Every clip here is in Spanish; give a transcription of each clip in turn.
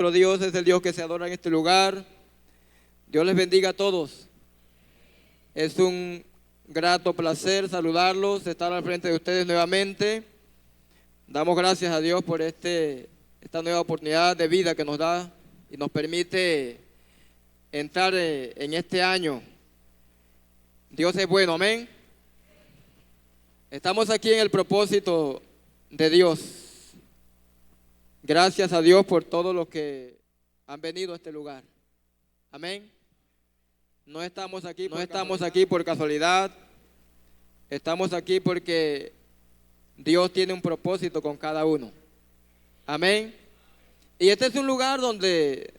Nuestro Dios es el Dios que se adora en este lugar. Dios les bendiga a todos. Es un grato placer saludarlos, estar al frente de ustedes nuevamente. Damos gracias a Dios por esta nueva oportunidad de vida que nos da y nos permite entrar en este año. Dios es bueno, amén. Estamos aquí en el propósito de Dios. Gracias a Dios por todos los que han venido a este lugar. Amén. No estamos aquí por casualidad. Estamos aquí porque Dios tiene un propósito con cada uno. Amén. Y este es un lugar donde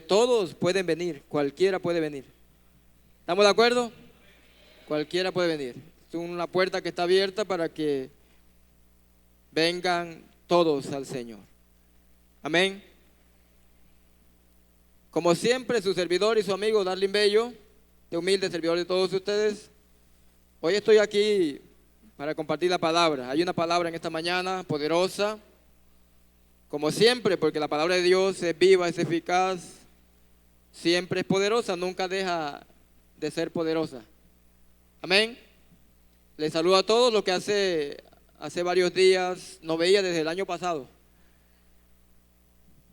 todos pueden venir, cualquiera puede venir. ¿Estamos de acuerdo? Cualquiera puede venir. Es una puerta que está abierta para que vengan todos al Señor. Amén. Como siempre, su servidor y su amigo Darlin Bello, de humilde servidor de todos ustedes. Hoy estoy aquí para compartir la palabra. Hay una palabra en esta mañana poderosa, como siempre, porque la palabra de Dios es viva, es eficaz, siempre es poderosa, nunca deja de ser poderosa. Amén. Les saludo a todos los que hace varios días no veía desde el año pasado.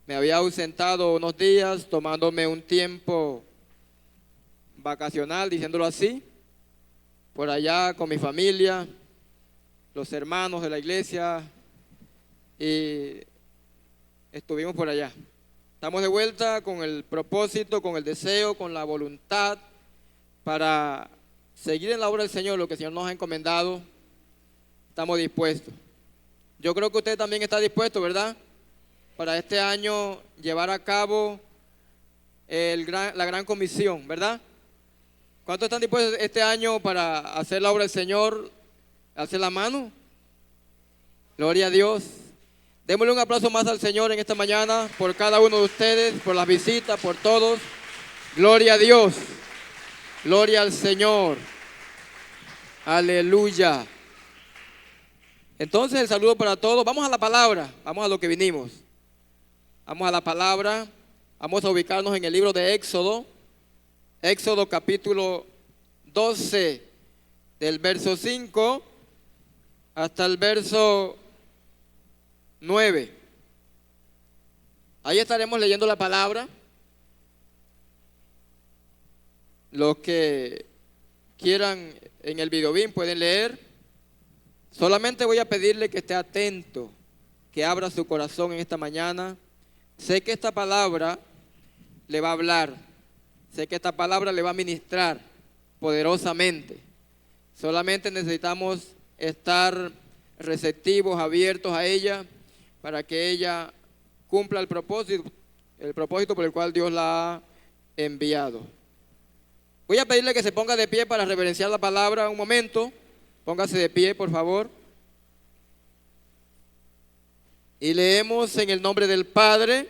Me había ausentado unos días tomándome un tiempo vacacional, diciéndolo así, por allá con mi familia, los hermanos de la iglesia, y estuvimos por allá. Estamos de vuelta con el propósito, con el deseo, con la voluntad para seguir en la obra del Señor, lo que el Señor nos ha encomendado. Estamos dispuestos. Yo creo que usted también está dispuesto, ¿verdad? Para este año llevar a cabo la gran comisión, ¿verdad? ¿Cuántos están dispuestos este año para hacer la obra del Señor? ¿Hacer la mano? Gloria a Dios. Démosle un aplauso más al Señor en esta mañana, por cada uno de ustedes, por las visitas, por todos. Gloria a Dios. Gloria al Señor. Aleluya. Entonces el saludo para todos. Vamos a la palabra, vamos a lo que vinimos. Vamos a la palabra, vamos a ubicarnos en el libro de Éxodo. Éxodo capítulo 12, del verso 5 hasta el verso 9. Ahí estaremos leyendo la palabra. Los que quieran en el videobin pueden leer. Solamente voy a pedirle que esté atento, que abra su corazón en esta mañana. Sé que esta palabra le va a hablar, sé que esta palabra le va a ministrar poderosamente. Solamente necesitamos estar receptivos, abiertos a ella, para que ella cumpla el propósito por el cual Dios la ha enviado. Voy a pedirle que se ponga de pie para reverenciar la palabra un momento. Póngase de pie, por favor. Y leemos en el nombre del Padre,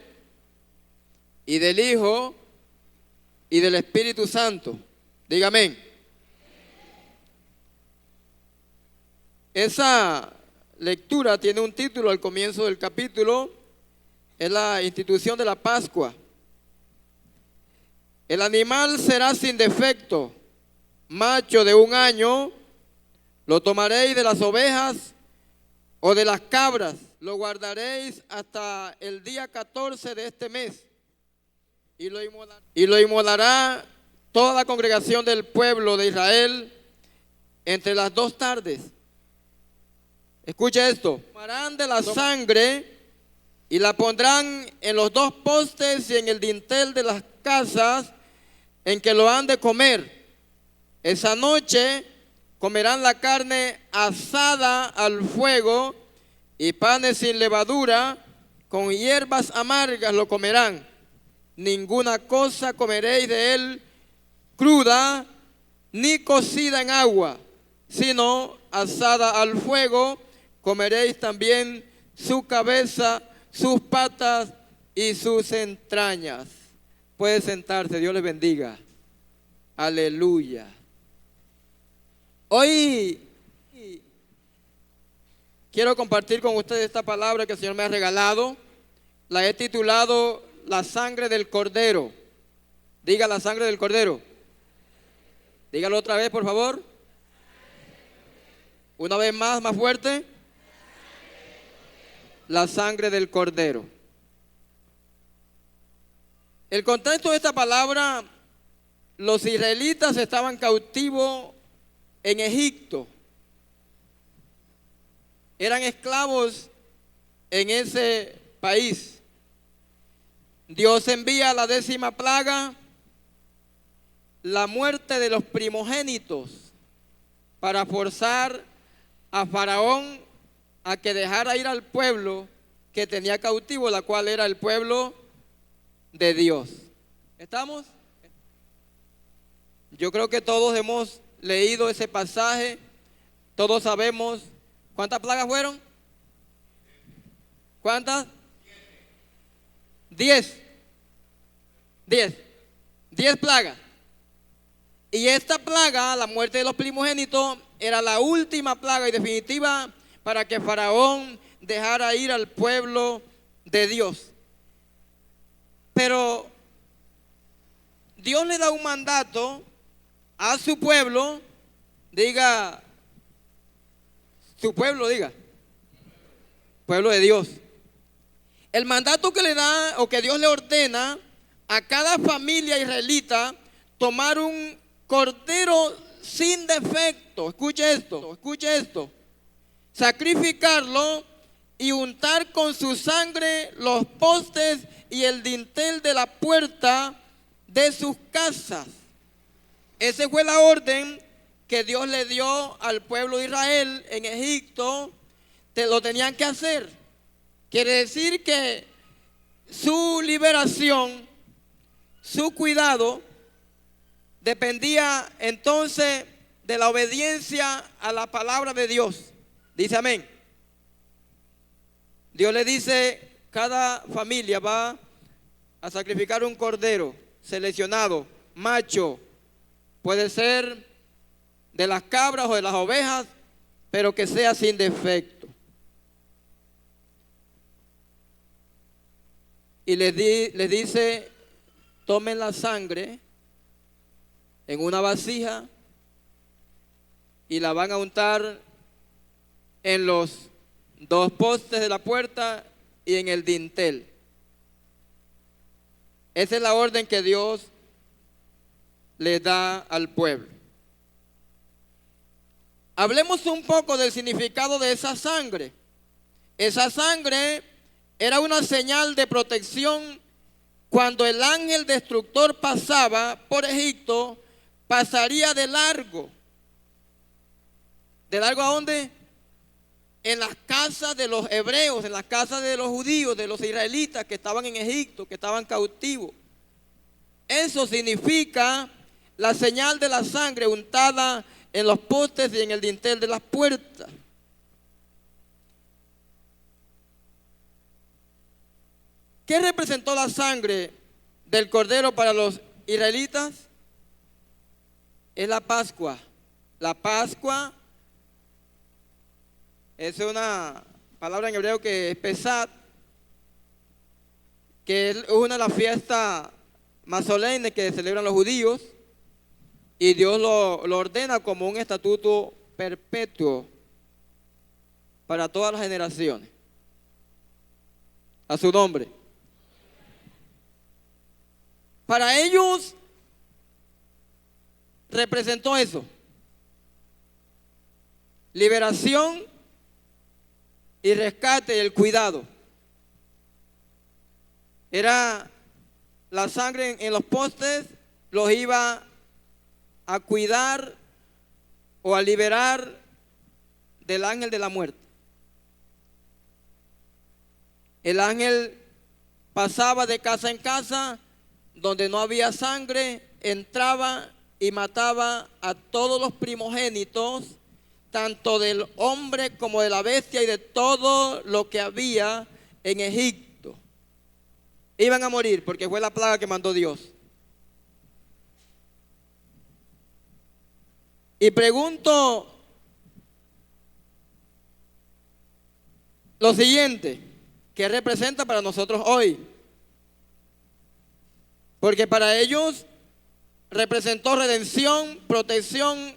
y del Hijo, y del Espíritu Santo. Diga amén. Esa lectura tiene un título al comienzo del capítulo, es la institución de la Pascua. El animal será sin defecto, macho de 1 año, lo tomaréis de las ovejas o de las cabras, lo guardaréis hasta el día 14 de este mes, y lo inmolará toda la congregación del pueblo de Israel entre las 2 tardes. Escuche esto: tomarán de la sangre y la pondrán en los 2 postes y en el dintel de las casas en que lo han de comer. Esa noche comerán la carne asada al fuego, y panes sin levadura, con hierbas amargas lo comerán. Ninguna cosa comeréis de él cruda, ni cocida en agua, sino asada al fuego. Comeréis también su cabeza, sus patas y sus entrañas. Puede sentarse, Dios les bendiga. Aleluya. Hoy quiero compartir con ustedes esta palabra que el Señor me ha regalado. La he titulado La sangre del Cordero. Diga la sangre del Cordero. Dígalo otra vez, por favor. Una vez más fuerte. La sangre del Cordero. El contexto de esta palabra, los israelitas estaban cautivos en Egipto. Eran esclavos en ese país. Dios envía la 10ª plaga, la muerte de los primogénitos, para forzar a Faraón a que dejara ir al pueblo que tenía cautivo, la cual era el pueblo de Dios. ¿Estamos? Yo creo que todos hemos leído ese pasaje, todos sabemos. ¿Cuántas plagas fueron? ¿Cuántas? 10 plagas. Y esta plaga, la muerte de los primogénitos, era la última plaga y definitiva para que Faraón dejara ir al pueblo de Dios. Pero Dios le da un mandato a su pueblo, diga, su pueblo, diga, pueblo de Dios. El mandato que le da o que Dios le ordena a cada familia israelita, tomar un cordero sin defecto. Escuche esto. Sacrificarlo y untar con su sangre los postes y el dintel de la puerta de sus casas. Esa fue la orden que Dios le dio al pueblo de Israel en Egipto. Lo tenían que hacer. Quiere decir que su liberación, su cuidado, dependía entonces de la obediencia a la palabra de Dios. Dice amén. Dios le dice, cada familia va a sacrificar un cordero seleccionado, macho. Puede ser de las cabras o de las ovejas, pero que sea sin defecto. Y les dice, tomen la sangre en una vasija y la van a untar en los 2 postes de la puerta y en el dintel. Esa es la orden que Dios le da al pueblo. Hablemos un poco del significado de esa sangre. Esa sangre era una señal de protección. Cuando el ángel destructor pasaba por Egipto, pasaría de largo. ¿De largo a dónde? En las casas de los hebreos, en las casas de los judíos, de los israelitas que estaban en Egipto, que estaban cautivos. Eso significa la señal de la sangre untada en los postes y en el dintel de las puertas. ¿Qué representó la sangre del cordero para los israelitas? Es la Pascua. La Pascua es una palabra en hebreo que es pesat, que es una de las fiestas más solemnes que celebran los judíos, y Dios lo ordena como un estatuto perpetuo para todas las generaciones. A su nombre. Para ellos representó eso: liberación y rescate y el cuidado. Era la sangre en los postes, los iba a cuidar o a liberar del ángel de la muerte. El ángel pasaba de casa en casa donde no había sangre, entraba y mataba a todos los primogénitos, tanto del hombre como de la bestia y de todo lo que había en Egipto. Iban a morir porque fue la plaga que mandó Dios. Y pregunto lo siguiente: ¿qué representa para nosotros hoy? Porque para ellos representó redención, protección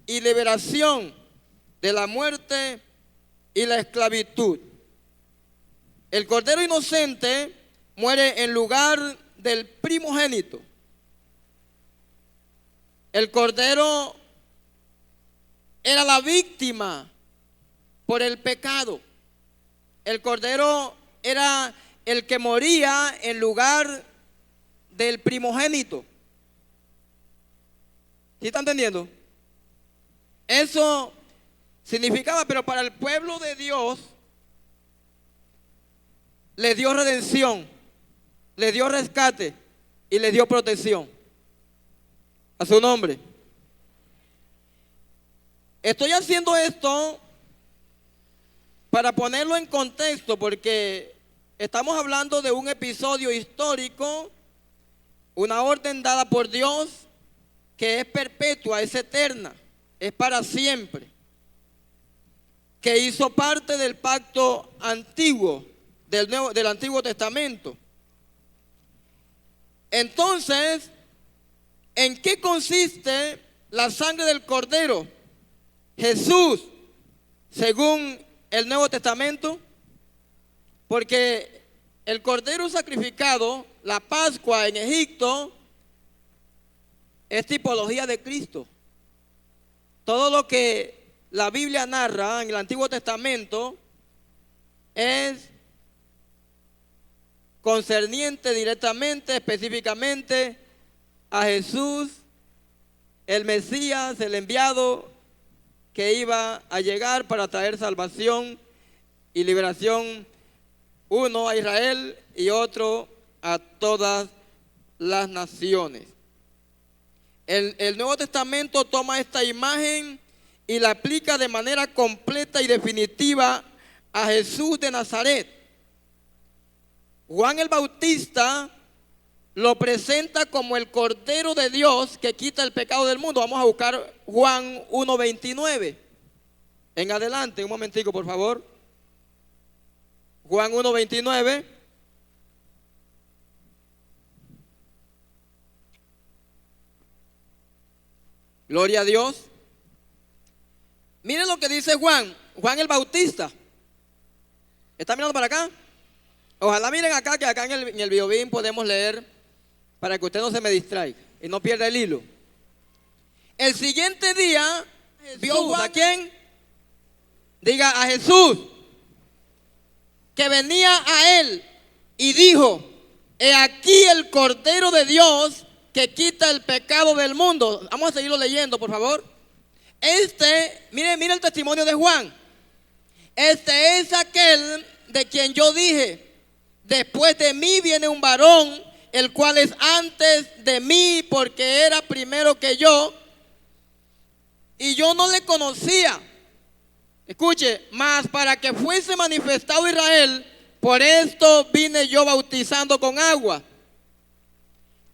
y liberación de la muerte y la esclavitud. El cordero inocente muere en lugar del primogénito. El cordero era la víctima por el pecado. El cordero era el que moría en lugar del primogénito. ¿Sí está entendiendo? Eso significaba, pero para el pueblo de Dios le dio redención, le dio rescate y le dio protección. A su nombre. Estoy haciendo esto para ponerlo en contexto, porque estamos hablando de un episodio histórico, una orden dada por Dios que es perpetua, es eterna, es para siempre, que hizo parte del pacto antiguo, del Antiguo Testamento. Entonces, ¿en qué consiste la sangre del Cordero? Jesús, según el Nuevo Testamento, porque el Cordero sacrificado, la Pascua en Egipto, es tipología de Cristo. Todo lo que la Biblia narra en el Antiguo Testamento es concerniente directamente, específicamente a Jesús, el Mesías, el enviado que iba a llegar para traer salvación y liberación, uno a Israel y otro a todas las naciones. El Nuevo Testamento toma esta imagen y la aplica de manera completa y definitiva a Jesús de Nazaret. Juan el Bautista lo presenta como el Cordero de Dios que quita el pecado del mundo. Vamos a buscar Juan 1:29. En adelante, un momentico, por favor. Juan 1:29. Gloria a Dios. Miren lo que dice Juan el Bautista. ¿Está mirando para acá? Ojalá miren acá, que acá en el BioBim podemos leer para que usted no se me distraiga y no pierda el hilo. El siguiente día, vio ¿a quién? Diga, a Jesús, que venía a él y dijo: he aquí el Cordero de Dios que quita el pecado del mundo. Vamos a seguirlo leyendo, por favor. Mire el testimonio de Juan. Este es aquel de quien yo dije: después de mí viene un varón, el cual es antes de mí, porque era primero que yo, y yo no le conocía. Escuche, mas para que fuese manifestado Israel, por esto vine yo bautizando con agua.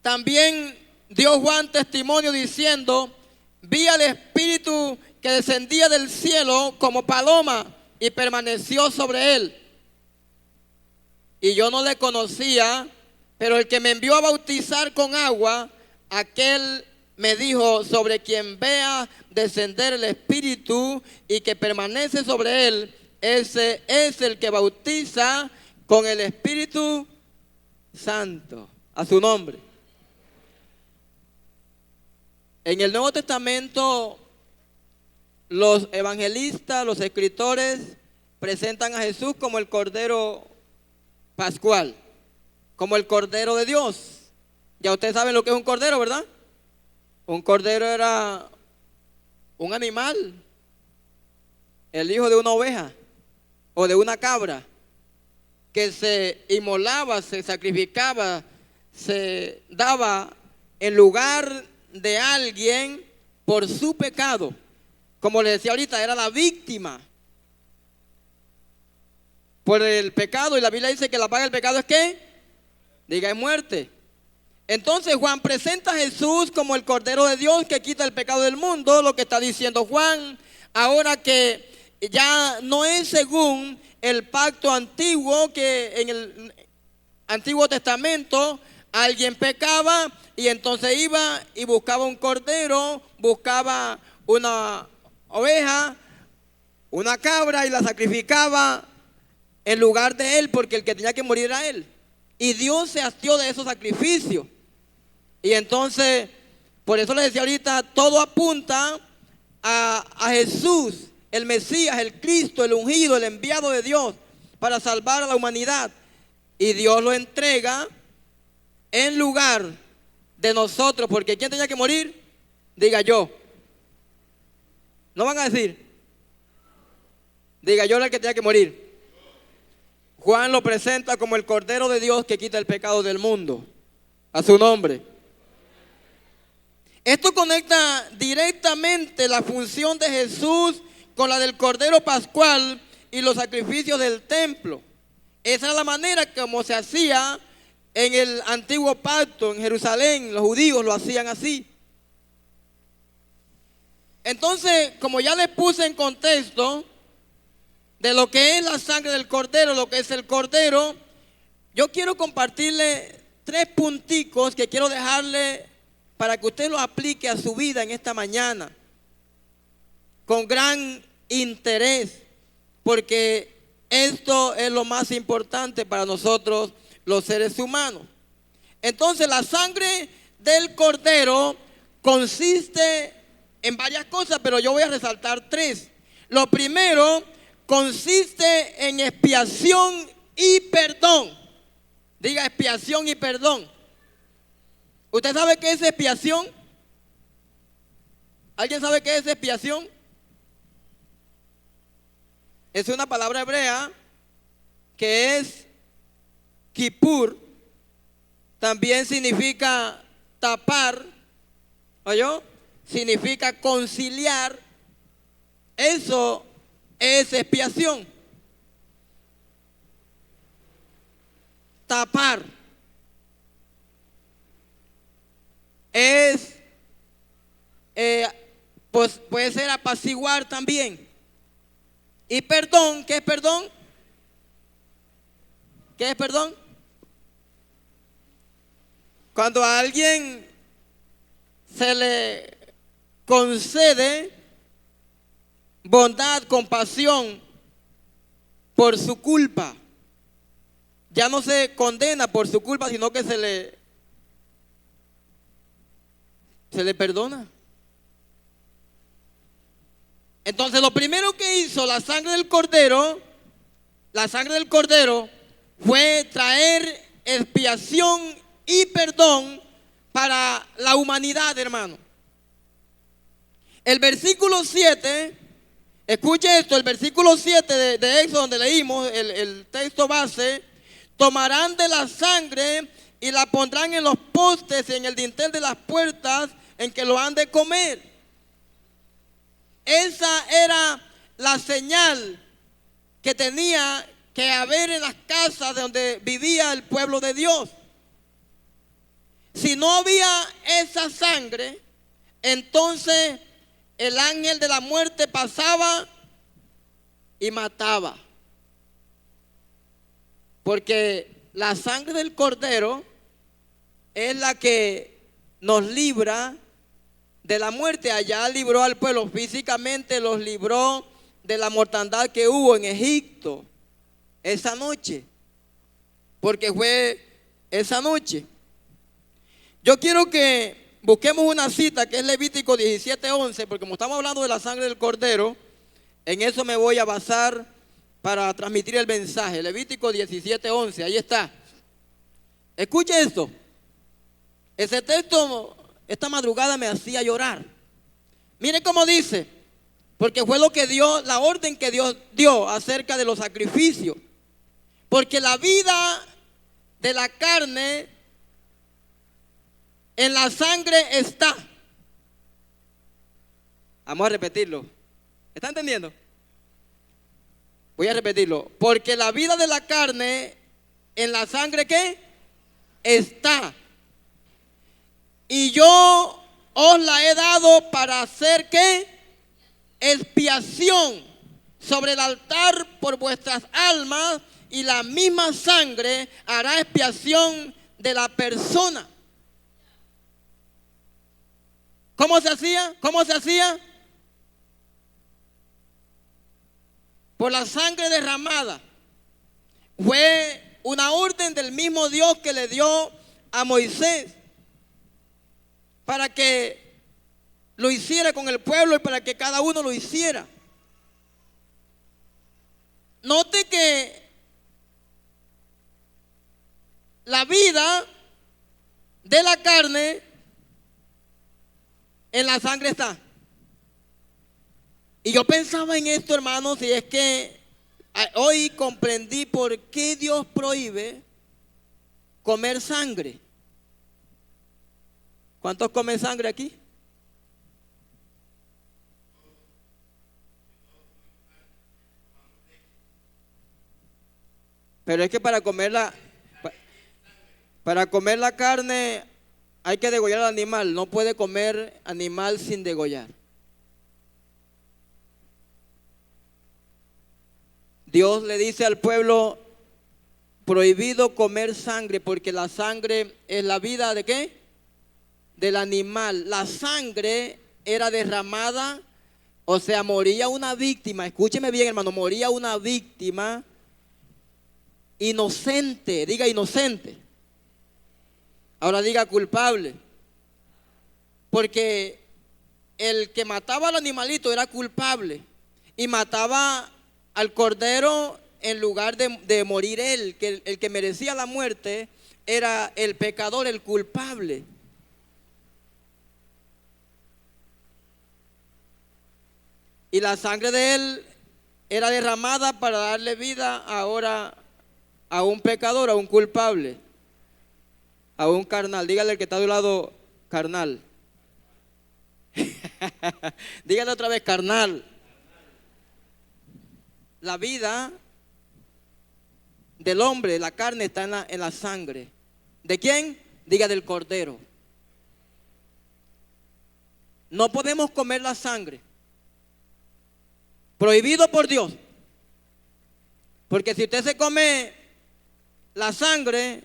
También dio Juan testimonio diciendo: vi al Espíritu que descendía del cielo como paloma y permaneció sobre él. Y yo no le conocía, pero el que me envió a bautizar con agua, aquel me dijo: sobre quien vea descender el Espíritu y que permanece sobre él, ese es el que bautiza con el Espíritu Santo. A su nombre. En el Nuevo Testamento, los evangelistas, los escritores, presentan a Jesús como el Cordero Pascual, como el Cordero de Dios. Ya ustedes saben lo que es un cordero, ¿verdad? Un cordero era un animal, el hijo de una oveja o de una cabra, que se inmolaba, se sacrificaba, se daba en lugar de alguien por su pecado. Como les decía ahorita, era la víctima por el pecado, y la Biblia dice que la paga del pecado es ¿qué? Diga, es muerte. Entonces Juan presenta a Jesús como el Cordero de Dios que quita el pecado del mundo. Lo que está diciendo Juan, ahora que ya no es según el pacto antiguo, que en el Antiguo Testamento alguien pecaba y entonces iba y buscaba un cordero, buscaba una oveja, una cabra y la sacrificaba en lugar de él, porque el que tenía que morir era él. Y Dios se hastió de esos sacrificios. Y entonces, por eso les decía ahorita, todo apunta a Jesús, el Mesías, el Cristo, el ungido, el enviado de Dios para salvar a la humanidad. Y Dios lo entrega en lugar de nosotros, porque ¿quién tenía que morir? Diga yo. ¿No van a decir? Diga yo, era el que tenía que morir. Juan lo presenta como el Cordero de Dios que quita el pecado del mundo. A su nombre. Esto conecta directamente la función de Jesús con la del Cordero Pascual y los sacrificios del templo. Esa es la manera como se hacía en el antiguo pacto en Jerusalén. Los judíos lo hacían así. Entonces, como ya les puse en contexto de lo que es la sangre del Cordero, lo que es el Cordero, yo quiero compartirle 3 punticos que quiero dejarle para que usted lo aplique a su vida en esta mañana con gran interés, porque esto es lo más importante para nosotros los seres humanos. Entonces, la sangre del Cordero consiste en varias cosas, pero yo voy a resaltar 3. Lo primero consiste en expiación y perdón. Diga expiación y perdón. ¿Usted sabe qué es expiación? ¿Alguien sabe qué es expiación? Es una palabra hebrea que es kippur. También significa tapar. ¿Oyó? Significa conciliar. Eso es expiación. Tapar. Es, pues puede ser apaciguar también. Y perdón, ¿qué es perdón? ¿Qué es perdón? Cuando a alguien se le concede bondad, compasión por su culpa, ya no se condena por su culpa, sino que se le perdona. Entonces, lo primero que hizo la sangre del Cordero fue traer expiación y perdón para la humanidad, hermano. El versículo 7, escuche esto, el versículo 7 de Éxodo, donde leímos el texto base: tomarán de la sangre y la pondrán en los postes y en el dintel de las puertas en que lo han de comer. Esa era la señal que tenía que haber en las casas de donde vivía el pueblo de Dios. Si no había esa sangre, entonces el ángel de la muerte pasaba y mataba. Porque la sangre del Cordero es la que nos libra de la muerte. Allá libró al pueblo, físicamente los libró de la mortandad que hubo en Egipto esa noche, porque fue esa noche. Yo quiero que busquemos una cita que es Levítico 17:11, porque como estamos hablando de la sangre del Cordero, en eso me voy a basar para transmitir el mensaje. Levítico 17:11, ahí está. Escuche esto. Ese texto esta madrugada me hacía llorar. Mire cómo dice, porque fue lo que Dios, la orden que Dios dio acerca de los sacrificios. Porque la vida de la carne en la sangre está. Vamos a repetirlo. ¿Está entendiendo? Voy a repetirlo. Porque la vida de la carne en la sangre, ¿qué? Está. Y yo os la he dado para hacer, ¿qué? Expiación sobre el altar por vuestras almas, y la misma sangre hará expiación de la persona. ¿Cómo se hacía? ¿Cómo se hacía? Por la sangre derramada. Fue una orden del mismo Dios que le dio a Moisés para que lo hiciera con el pueblo y para que cada uno lo hiciera. Note que la vida de la carne en la sangre está. Y yo pensaba en esto, hermanos, y es que hoy comprendí por qué Dios prohíbe comer sangre. ¿Cuántos comen sangre aquí? Pero es que para comer la carne hay que degollar al animal. No puede comer animal sin degollar. Dios le dice al pueblo: prohibido comer sangre, porque la sangre es la vida ¿de qué? Del animal. La sangre era derramada, o sea, moría una víctima. Escúcheme bien, hermano, moría una víctima inocente. Diga inocente. Ahora diga culpable. Porque el que mataba al animalito era culpable y mataba al cordero en lugar de morir él, que el que merecía la muerte era el pecador, el culpable. Y la sangre de él era derramada para darle vida ahora a un pecador, a un culpable, a un carnal. Dígale al que está de un lado, carnal. Dígale otra vez, carnal. La vida del hombre, la carne está en la sangre. ¿De quién? Diga del cordero. No podemos comer la sangre. Prohibido por Dios. Porque si usted se come la sangre,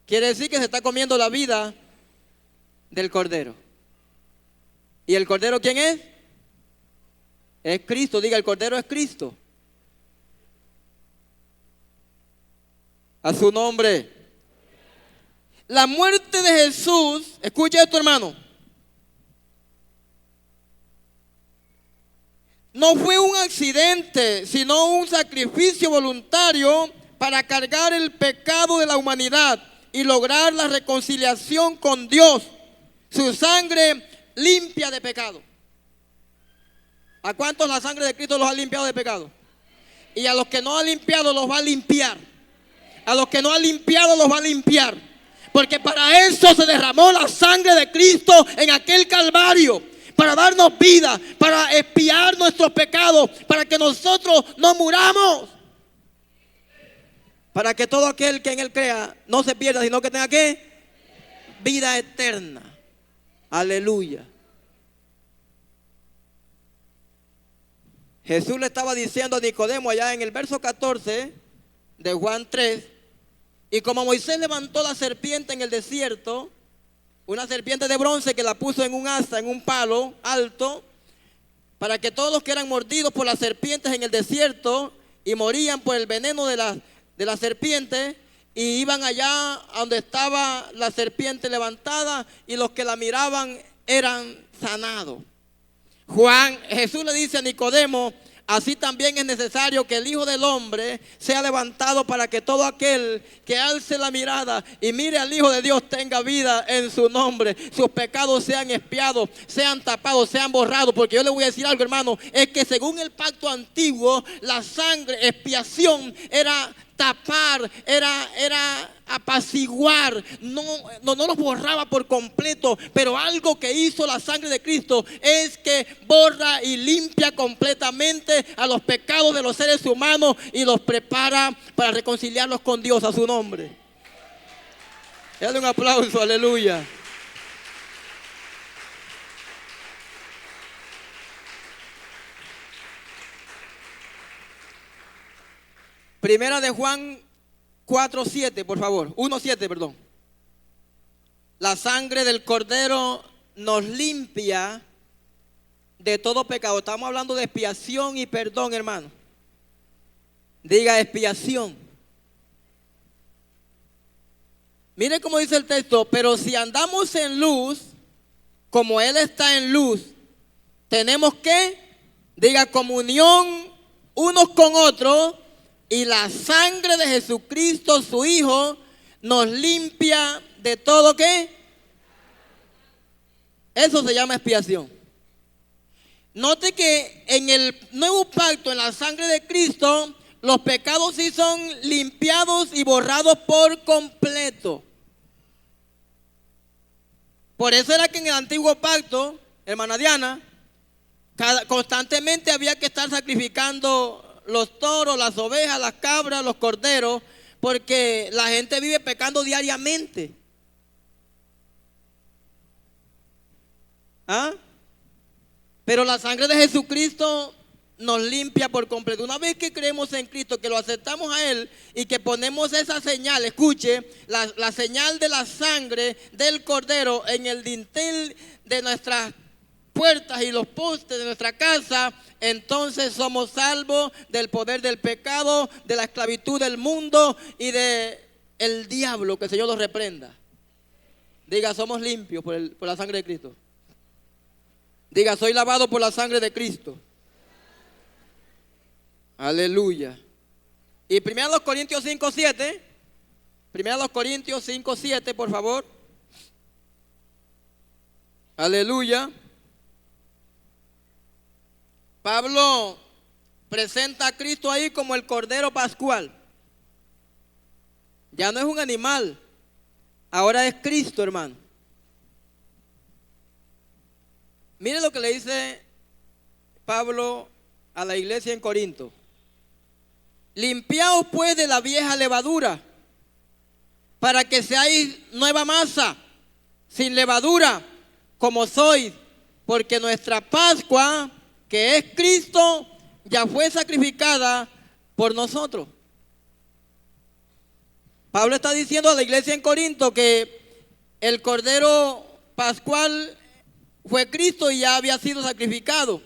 quiere decir que se está comiendo la vida del cordero. ¿Y el cordero quién es? Es Cristo. Diga, el cordero es Cristo. A su nombre. La muerte de Jesús, escucha esto, hermano, no fue un accidente, sino un sacrificio voluntario para cargar el pecado de la humanidad y lograr la reconciliación con Dios. Su sangre limpia de pecado. ¿A cuántos la sangre de Cristo los ha limpiado de pecado? Y a los que no ha limpiado los va a limpiar. A los que no ha limpiado los va a limpiar. Porque para eso se derramó la sangre de Cristo en aquel Calvario. Para darnos vida, para expiar nuestros pecados, para que nosotros no muramos. Para que todo aquel que en Él crea no se pierda, sino que tenga ¿qué? Vida eterna. Aleluya. Jesús le estaba diciendo a Nicodemo allá en el verso 14 de Juan 3. Y como Moisés levantó la serpiente en el desierto, una serpiente de bronce que la puso en un asta, en un palo alto, para que todos los que eran mordidos por las serpientes en el desierto y morían por el veneno de la serpiente, y iban allá donde estaba la serpiente levantada, y los que la miraban eran sanados. Jesús le dice a Nicodemo: así también es necesario que el Hijo del Hombre sea levantado, para que todo aquel que alce la mirada y mire al Hijo de Dios tenga vida en su nombre. Sus pecados sean expiados, sean tapados, sean borrados. Porque yo le voy a decir algo, hermano, es que según el pacto antiguo, la sangre, expiación, era tapar, era apaciguar, no los borraba por completo. Pero algo que hizo la sangre de Cristo es que borra y limpia completamente a los pecados de los seres humanos y los prepara para reconciliarlos con Dios. A su nombre. Dale un aplauso, aleluya. Primera de Juan 4:7, por favor. 1:7, perdón. La sangre del Cordero nos limpia de todo pecado. Estamos hablando de expiación y perdón, hermano. Diga expiación. Mire cómo dice el texto: pero si andamos en luz, como Él está en luz, tenemos que, diga, comunión unos con otros, y la sangre de Jesucristo, su Hijo, nos limpia de todo, ¿qué? Eso se llama expiación. Note que en el nuevo pacto, en la sangre de Cristo, los pecados sí son limpiados y borrados por completo. Por eso era que en el antiguo pacto, hermana Diana, constantemente había que estar sacrificando los toros, las ovejas, las cabras, los corderos, porque la gente vive pecando diariamente. ¿Ah? Pero la sangre de Jesucristo nos limpia por completo. Una vez que creemos en Cristo, que lo aceptamos a Él y que ponemos esa señal, escuche, la señal de la sangre del Cordero en el dintel de nuestras puertas y los postes de nuestra casa, entonces somos salvos del poder del pecado, de la esclavitud del mundo y de el diablo. Que el Señor los reprenda. Diga, somos limpios por la sangre de Cristo. Diga, soy lavado por la sangre de Cristo. Aleluya. Y 1 Corintios 5:7. 1 Corintios 5:7, por favor. Aleluya. Pablo presenta a Cristo ahí como el Cordero Pascual. Ya no es un animal, ahora es Cristo, hermano. Mire lo que le dice Pablo a la iglesia en Corinto. Limpiaos pues de la vieja levadura, para que seáis nueva masa, sin levadura, como sois, porque nuestra Pascua, que es Cristo, ya fue sacrificada por nosotros. Pablo está diciendo a la iglesia en Corinto que el Cordero Pascual fue Cristo y ya había sido sacrificado.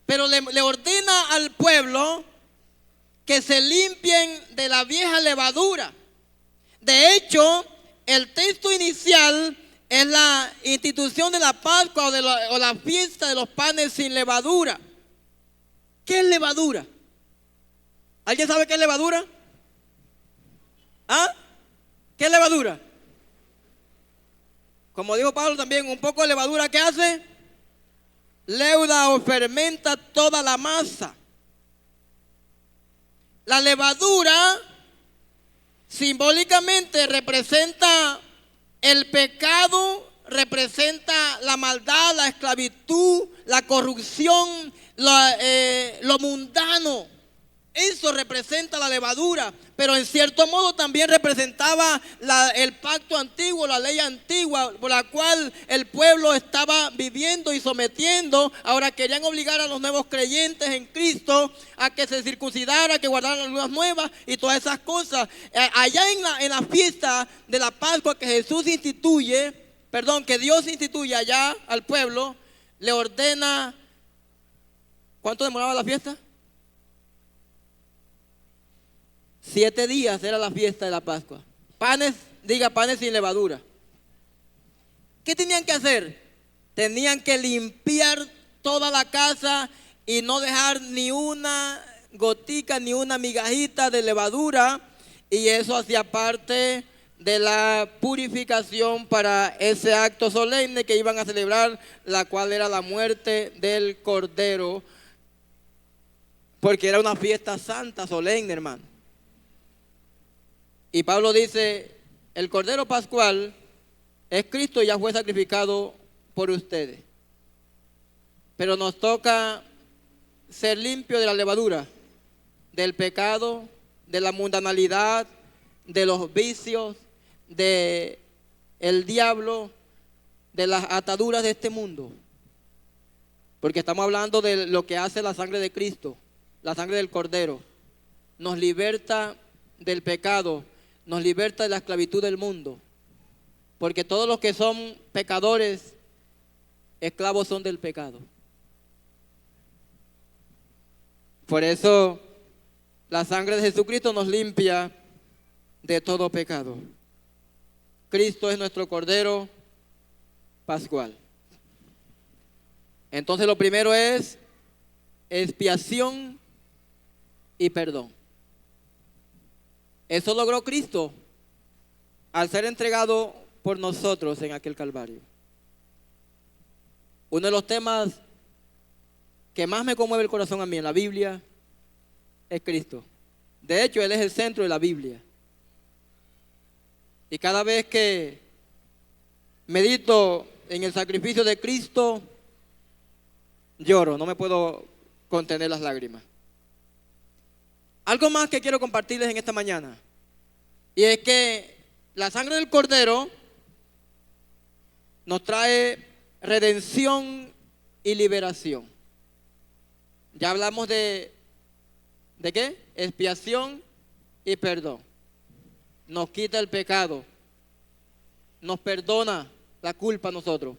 Pero le ordena al pueblo que se limpien de la vieja levadura. De hecho, el texto inicial es la institución de la Pascua o la fiesta de los panes sin levadura. ¿Qué es levadura? ¿Alguien sabe qué es levadura? ¿Ah? ¿Qué es levadura? Como dijo Pablo también, un poco de levadura, ¿qué hace? Leuda o fermenta toda la masa. La levadura simbólicamente representa el pecado, representa la maldad, la esclavitud, la corrupción, lo mundano. Eso representa la levadura, pero en cierto modo también representaba el pacto antiguo, la ley antigua por la cual el pueblo estaba viviendo y sometiendo. Ahora querían obligar a los nuevos creyentes en Cristo a que se circuncidaran, a que guardaran las lunas nuevas y todas esas cosas. Allá en la fiesta de la Pascua que que Dios instituye allá al pueblo, le ordena. ¿Cuánto demoraba la fiesta? 7 días era la fiesta de la Pascua. Panes sin levadura. ¿Qué tenían que hacer? Tenían que limpiar toda la casa y no dejar ni una gotica, ni una migajita de levadura. Y eso hacía parte de la purificación para ese acto solemne que iban a celebrar, la cual era la muerte del Cordero. Porque era una fiesta santa, solemne, hermano. Y Pablo dice, el Cordero Pascual es Cristo y ya fue sacrificado por ustedes. Pero nos toca ser limpios de la levadura, del pecado, de la mundanalidad, de los vicios, de el diablo, de las ataduras de este mundo. Porque estamos hablando de lo que hace la sangre de Cristo, la sangre del Cordero. nos liberta del pecado, nos liberta de la esclavitud del mundo. Porque todos los que son pecadores, esclavos son del pecado. Por eso la sangre de Jesucristo nos limpia de todo pecado. Cristo es nuestro Cordero Pascual. Entonces lo primero es expiación y perdón. Eso logró Cristo al ser entregado por nosotros en aquel Calvario. Uno de los temas que más me conmueve el corazón a mí en la Biblia es Cristo. De hecho, Él es el centro de la Biblia. Y cada vez que medito en el sacrificio de Cristo, lloro, no me puedo contener las lágrimas. Algo más que quiero compartirles en esta mañana, y es que la sangre del Cordero nos trae redención y liberación. Ya hablamos ¿de qué? Expiación y perdón. Nos quita el pecado, nos perdona la culpa a nosotros.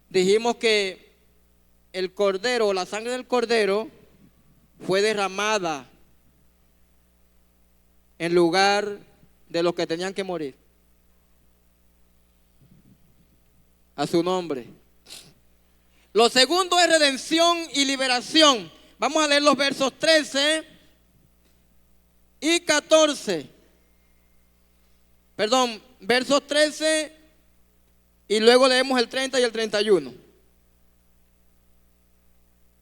Dijimos que el Cordero, la sangre del Cordero, fue derramada en lugar de los que tenían que morir. A su nombre. Lo segundo es redención y liberación. Vamos a leer los versos 13 y 14. Perdón, versos 13 y luego leemos el 30 y el 31.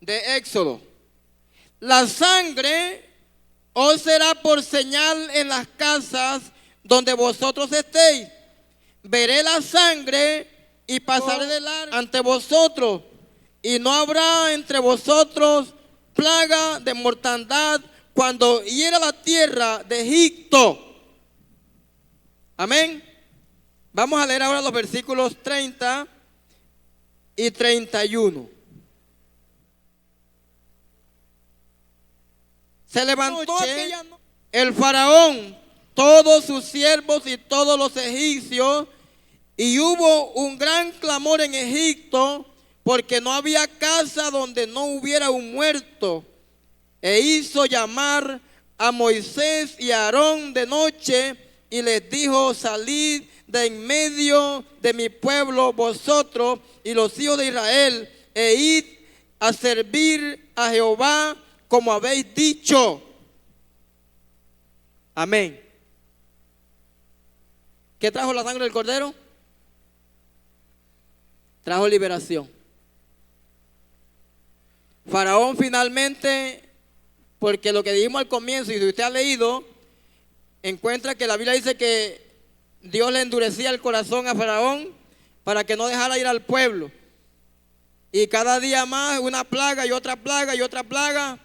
De Éxodo. La sangre os será por señal en las casas donde vosotros estéis. Veré la sangre y pasaré de largo ante vosotros, y no habrá entre vosotros plaga de mortandad cuando hiera la tierra de Egipto. Amén. Vamos a leer ahora los versículos 30 y 31. Se levantó el faraón, todos sus siervos y todos los egipcios, y hubo un gran clamor en Egipto, porque no había casa donde no hubiera un muerto. E hizo llamar a Moisés y a Aarón de noche, y les dijo: salid de en medio de mi pueblo vosotros y los hijos de Israel, e id a servir a Jehová como habéis dicho. Amén. ¿Qué trajo la sangre del Cordero? Trajo liberación. Faraón finalmente, porque lo que dijimos al comienzo, y si usted ha leído, encuentra que la Biblia dice que Dios le endurecía el corazón a Faraón para que no dejara ir al pueblo. Y cada día más una plaga y otra plaga y otra plaga.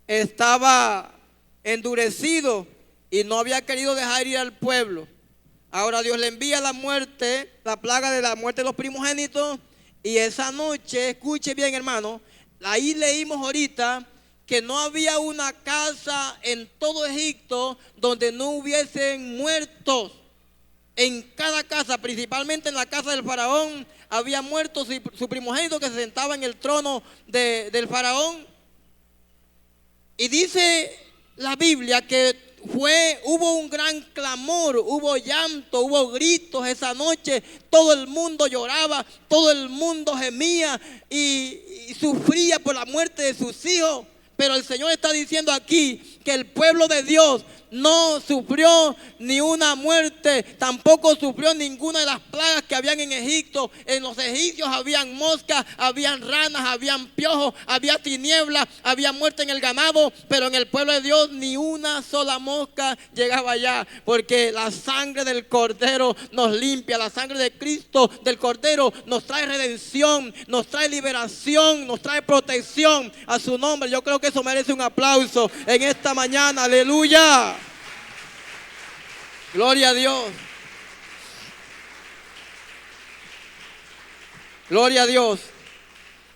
Estaba endurecido y no había querido dejar ir al pueblo. Ahora Dios le envía la muerte, la plaga de la muerte de los primogénitos. Y esa noche, escuche bien, hermano, ahí leímos ahorita que no había una casa en todo Egipto donde no hubiesen muertos. En cada casa, principalmente en la casa del faraón, había muertos y su primogénito que se sentaba en el trono del faraón. Y dice la Biblia que hubo un gran clamor, hubo llanto, hubo gritos esa noche. Todo el mundo lloraba, todo el mundo gemía y sufría por la muerte de sus hijos. Pero el Señor está diciendo aquí que el pueblo de Dios no sufrió ni una muerte, tampoco sufrió ninguna de las plagas que habían en Egipto. En los egipcios habían moscas, habían ranas, habían piojos, había tinieblas, había muerte en el ganado, pero en el pueblo de Dios ni una sola mosca llegaba allá, porque la sangre del Cordero nos limpia. La sangre de Cristo, del Cordero, nos trae redención, nos trae liberación, nos trae protección. A su nombre, yo creo que eso merece un aplauso en esta mañana. Aleluya. Gloria a Dios. Gloria a Dios.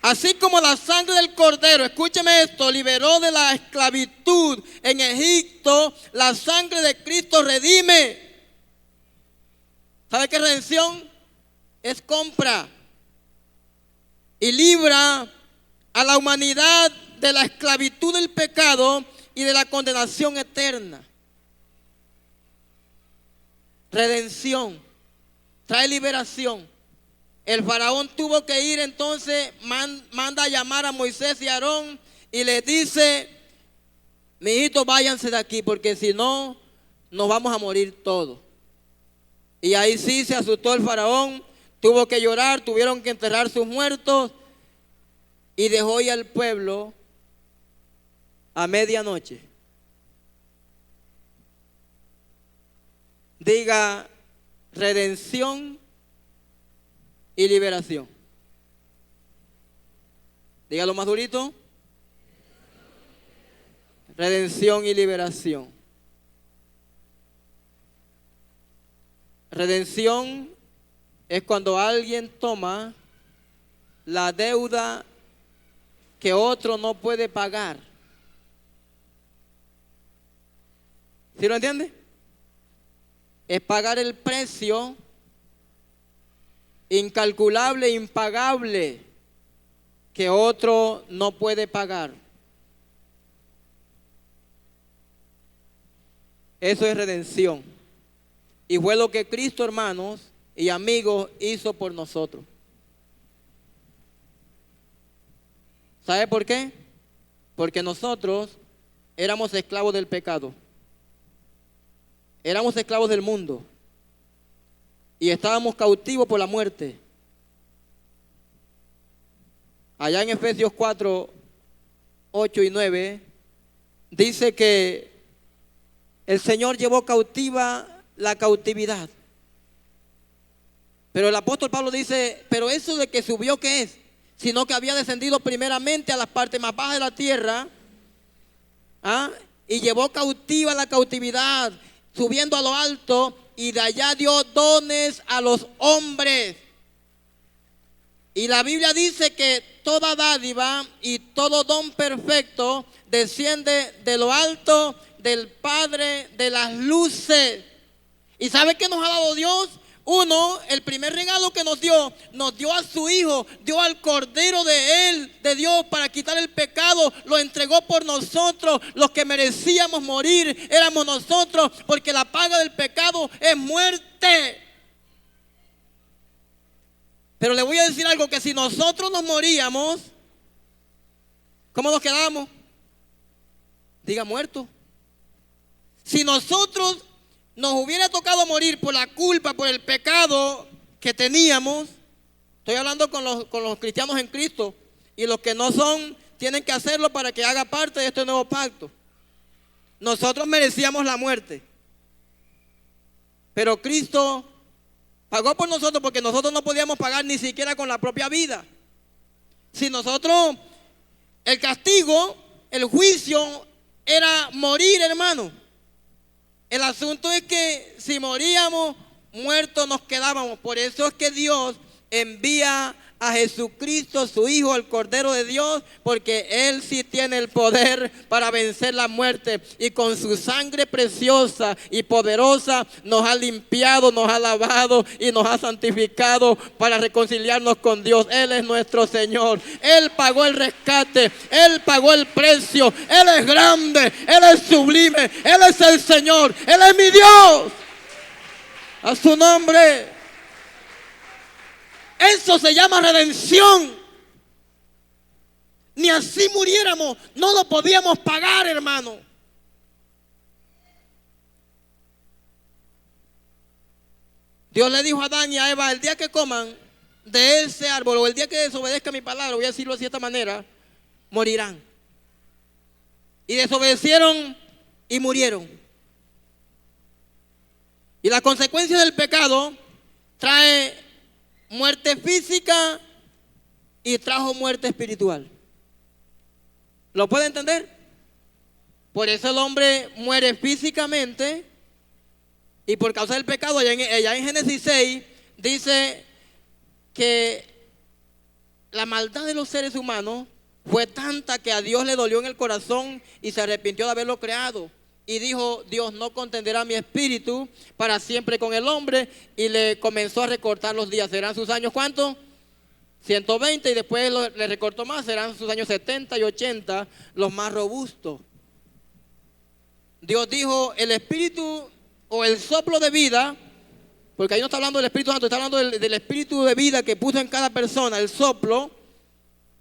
Así como la sangre del cordero, escúcheme esto, liberó de la esclavitud en Egipto, la sangre de Cristo redime. ¿Sabe qué es redención? Es compra y libra a la humanidad de la esclavitud del pecado y de la condenación eterna. Redención trae liberación. El faraón tuvo que ir, entonces manda a llamar a Moisés y a Aarón y les dice: mijitos, váyanse de aquí, porque si no, nos vamos a morir todos. Y ahí sí se asustó el faraón, tuvo que llorar, tuvieron que enterrar sus muertos y dejó ir al pueblo a medianoche. Diga: redención y liberación. Dígalo más durito. Redención y liberación. Redención es cuando alguien toma la deuda que otro no puede pagar. ¿Sí lo entiende? Es pagar el precio incalculable, impagable, que otro no puede pagar. Eso es redención. Y fue lo que Cristo, hermanos y amigos, hizo por nosotros. ¿Sabe por qué? Porque nosotros éramos esclavos del pecado. Éramos esclavos del mundo. Y estábamos cautivos por la muerte. Allá en Efesios 4, 8 y 9, dice que el Señor llevó cautiva la cautividad. Pero el apóstol Pablo dice: pero eso de que subió, ¿qué es? Sino que había descendido primeramente a las partes más bajas de la tierra, y llevó cautiva la cautividad, subiendo a lo alto, y de allá dio dones a los hombres. Y la Biblia dice que toda dádiva y todo don perfecto desciende de lo alto del Padre de las luces. ¿Y sabe qué nos ha dado Dios? Uno, el primer regalo que nos dio a su Hijo, dio al Cordero de Él, de Dios, para quitar el pecado, lo entregó por nosotros. Los que merecíamos morir éramos nosotros, porque la paga del pecado es muerte. Pero le voy a decir algo, que si nosotros nos moríamos, ¿cómo nos quedamos? Diga: muertos. Si nosotros nos hubiera tocado morir por la culpa, por el pecado que teníamos, estoy hablando con los cristianos en Cristo, y los que no son tienen que hacerlo para que haga parte de este nuevo pacto. Nosotros merecíamos la muerte, pero Cristo pagó por nosotros, porque nosotros no podíamos pagar ni siquiera con la propia vida. Si nosotros, el castigo, el juicio era morir, hermano. El asunto es que si moríamos, muertos nos quedábamos. Por eso es que Dios envía a Jesucristo, su Hijo, el Cordero de Dios, porque Él sí tiene el poder para vencer la muerte. Y con su sangre preciosa y poderosa nos ha limpiado, nos ha lavado y nos ha santificado para reconciliarnos con Dios. Él es nuestro Señor. Él pagó el rescate. Él pagó el precio. Él es grande. Él es sublime. Él es el Señor. Él es mi Dios. A su nombre. Eso se llama redención. Ni así muriéramos, no lo podíamos pagar, hermano. Dios le dijo a Adán y a Eva: el día que coman de ese árbol, o el día que desobedezca mi palabra, voy a decirlo así de esta manera, morirán. Y desobedecieron y murieron. Y la consecuencia del pecado trae muerte física y trajo muerte espiritual. ¿Lo puede entender? Por eso el hombre muere físicamente, y por causa del pecado. Allá en Génesis 6 dice que la maldad de los seres humanos fue tanta que a Dios le dolió en el corazón y se arrepintió de haberlo creado. Y dijo: Dios no contenderá mi espíritu para siempre con el hombre. Y le comenzó a recortar los días. ¿Serán sus años cuántos? 120, y después le recortó más. Serán sus años 70 y 80, los más robustos. Dios dijo: el espíritu o el soplo de vida, porque ahí no está hablando del Espíritu Santo, está hablando del espíritu de vida que puso en cada persona, el soplo.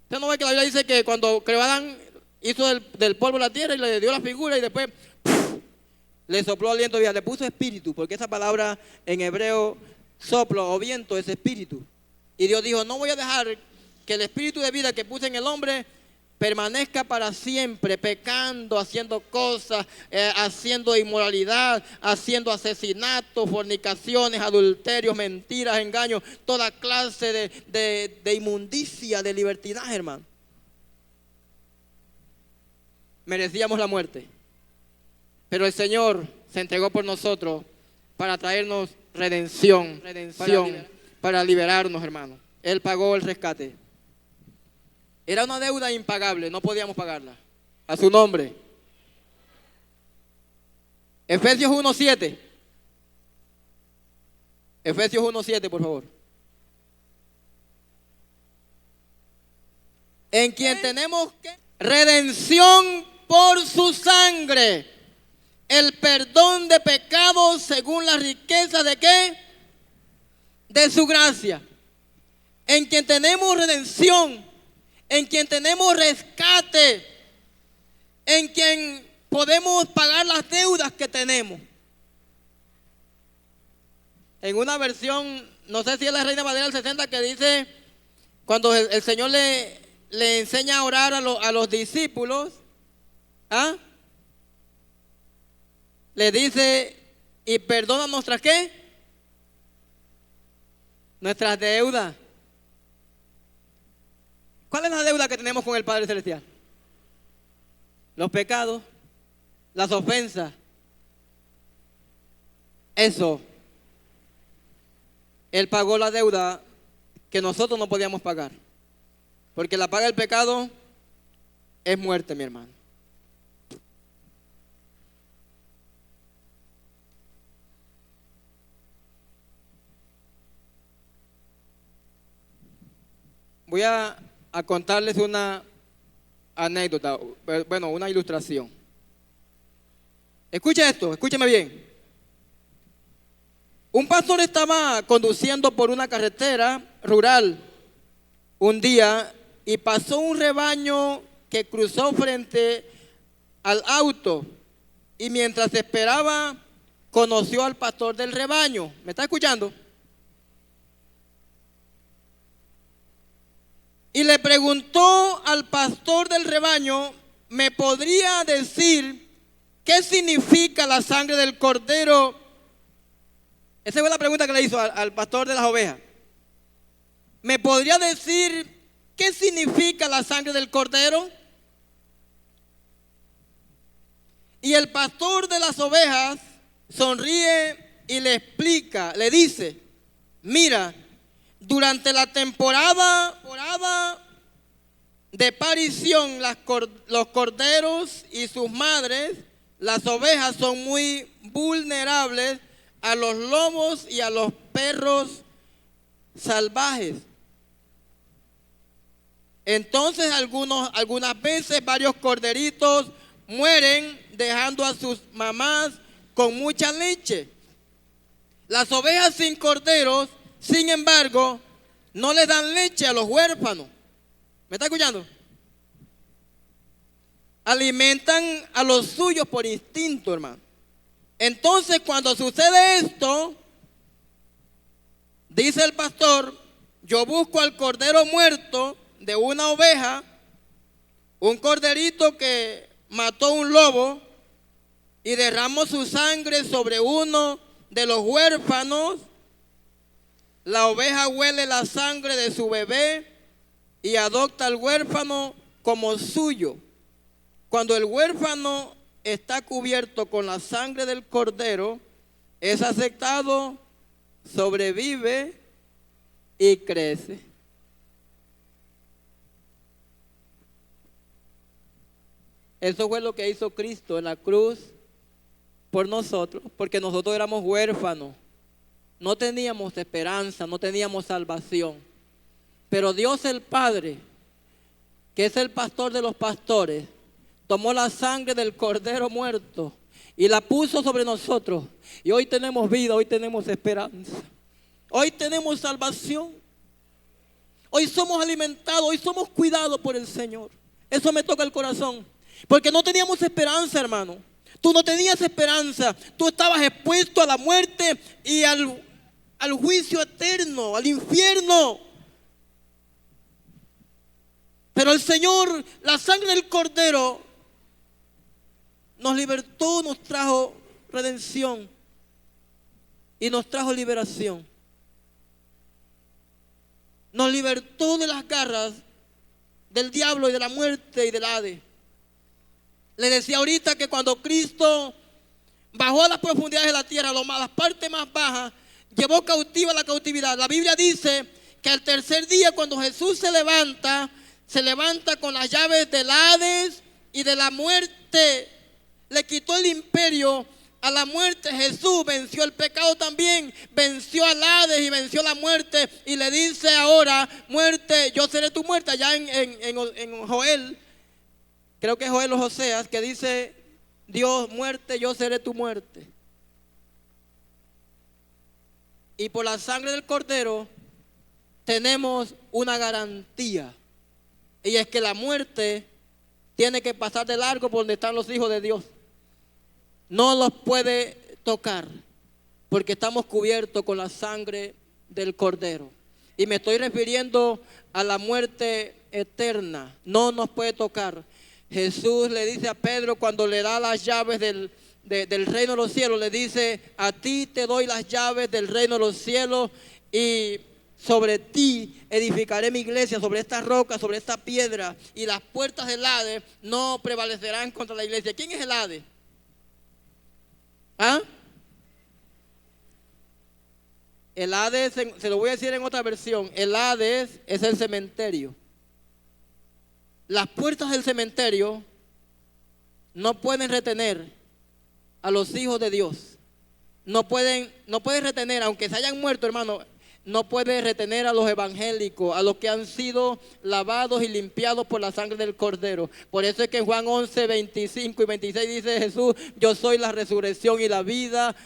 Usted no ve que la Biblia dice que cuando creó a Adán, hizo del polvo la tierra y le dio la figura y después le sopló aliento de vida, le puso espíritu, porque esa palabra en hebreo, soplo o viento, es espíritu. Y Dios dijo: no voy a dejar que el espíritu de vida que puse en el hombre permanezca para siempre, pecando, haciendo cosas, haciendo inmoralidad, haciendo asesinatos, fornicaciones, adulterios, mentiras, engaños, toda clase de inmundicia, de libertinaje, hermano. Merecíamos la muerte, pero el Señor se entregó por nosotros para traernos redención, para liberarnos, hermano. Él pagó el rescate. Era una deuda impagable, no podíamos pagarla. A su nombre. Efesios 1:7. Efesios 1:7, por favor. En quien tenemos redención por su sangre, el perdón de pecados según la riqueza de ¿qué? De su gracia. En quien tenemos redención, en quien tenemos rescate, en quien podemos pagar las deudas que tenemos. En una versión, no sé si es la Reina Valera del 60, que dice, cuando el Señor le enseña a orar a los discípulos, le dice: y perdona nuestras ¿qué? Nuestras deudas. ¿Cuál es la deuda que tenemos con el Padre Celestial? Los pecados, las ofensas. Eso. Él pagó la deuda que nosotros no podíamos pagar. Porque la paga del pecado es muerte, mi hermano. Voy a contarles una anécdota, bueno, una ilustración. Escuche esto, escúcheme bien. Un pastor estaba conduciendo por una carretera rural un día y pasó un rebaño que cruzó frente al auto, y mientras esperaba conoció al pastor del rebaño. ¿Me está escuchando? Y le preguntó al pastor del rebaño: ¿me podría decir qué significa la sangre del cordero? Esa fue la pregunta que le hizo al pastor de las ovejas. ¿Me podría decir qué significa la sangre del cordero? Y el pastor de las ovejas sonríe y le explica, le dice: mira, durante la temporada de parición, los corderos y sus madres, las ovejas, son muy vulnerables a los lobos y a los perros salvajes. Entonces algunas veces varios corderitos mueren dejando a sus mamás con mucha leche. Las ovejas sin corderos, sin embargo, no les dan leche a los huérfanos. ¿Me está escuchando? Alimentan a los suyos por instinto, hermano. Entonces, cuando sucede esto, dice el pastor: yo busco al cordero muerto de una oveja, un corderito que mató un lobo, y derramo su sangre sobre uno de los huérfanos. La oveja huele la sangre de su bebé y adopta al huérfano como suyo. Cuando el huérfano está cubierto con la sangre del cordero, es aceptado, sobrevive y crece. Eso fue lo que hizo Cristo en la cruz por nosotros, porque nosotros éramos huérfanos. No teníamos esperanza, no teníamos salvación. Pero Dios el Padre, que es el pastor de los pastores, tomó la sangre del cordero muerto y la puso sobre nosotros. Y hoy tenemos vida, hoy tenemos esperanza. Hoy tenemos salvación. Hoy somos alimentados, hoy somos cuidados por el Señor. Eso me toca el corazón. Porque no teníamos esperanza, hermano. Tú no tenías esperanza. Tú estabas expuesto a la muerte y al juicio eterno, al infierno. Pero el Señor, la sangre del Cordero, nos libertó, nos trajo redención y nos trajo liberación. Nos libertó de las garras del diablo y de la muerte y del Hades. Le decía ahorita que cuando Cristo bajó a las profundidades de la tierra, a las partes más bajas, llevó cautiva la cautividad. La Biblia dice que al tercer día, cuando Jesús se levanta con las llaves del Hades y de la muerte. Le quitó el imperio a la muerte. Jesús venció el pecado también, venció al Hades y venció la muerte. Y le dice ahora: muerte, yo seré tu muerte. Allá en Joel, creo que es Joel o Joseas, que dice Dios: muerte, yo seré tu muerte. Y por la sangre del Cordero tenemos una garantía. Y es que la muerte tiene que pasar de largo por donde están los hijos de Dios. No los puede tocar, porque estamos cubiertos con la sangre del Cordero. Y me estoy refiriendo a la muerte eterna. No nos puede tocar. Jesús le dice a Pedro, cuando le da las llaves del reino de los cielos, le dice: a ti te doy las llaves del reino de los cielos, y sobre ti edificaré mi iglesia, sobre esta roca, sobre esta piedra, y las puertas del Hades no prevalecerán contra la iglesia. ¿Quién es el Hades? ¿Ah? El Hades, se lo voy a decir en otra versión, el Hades es el cementerio. Las puertas del cementerio no pueden retener a los hijos de Dios. No pueden retener, aunque se hayan muerto, hermano. No puede retener a los evangélicos, a los que han sido lavados y limpiados por la sangre del Cordero. Por eso es que en Juan 11, 25 y 26 dice Jesús: yo soy la resurrección y la vida.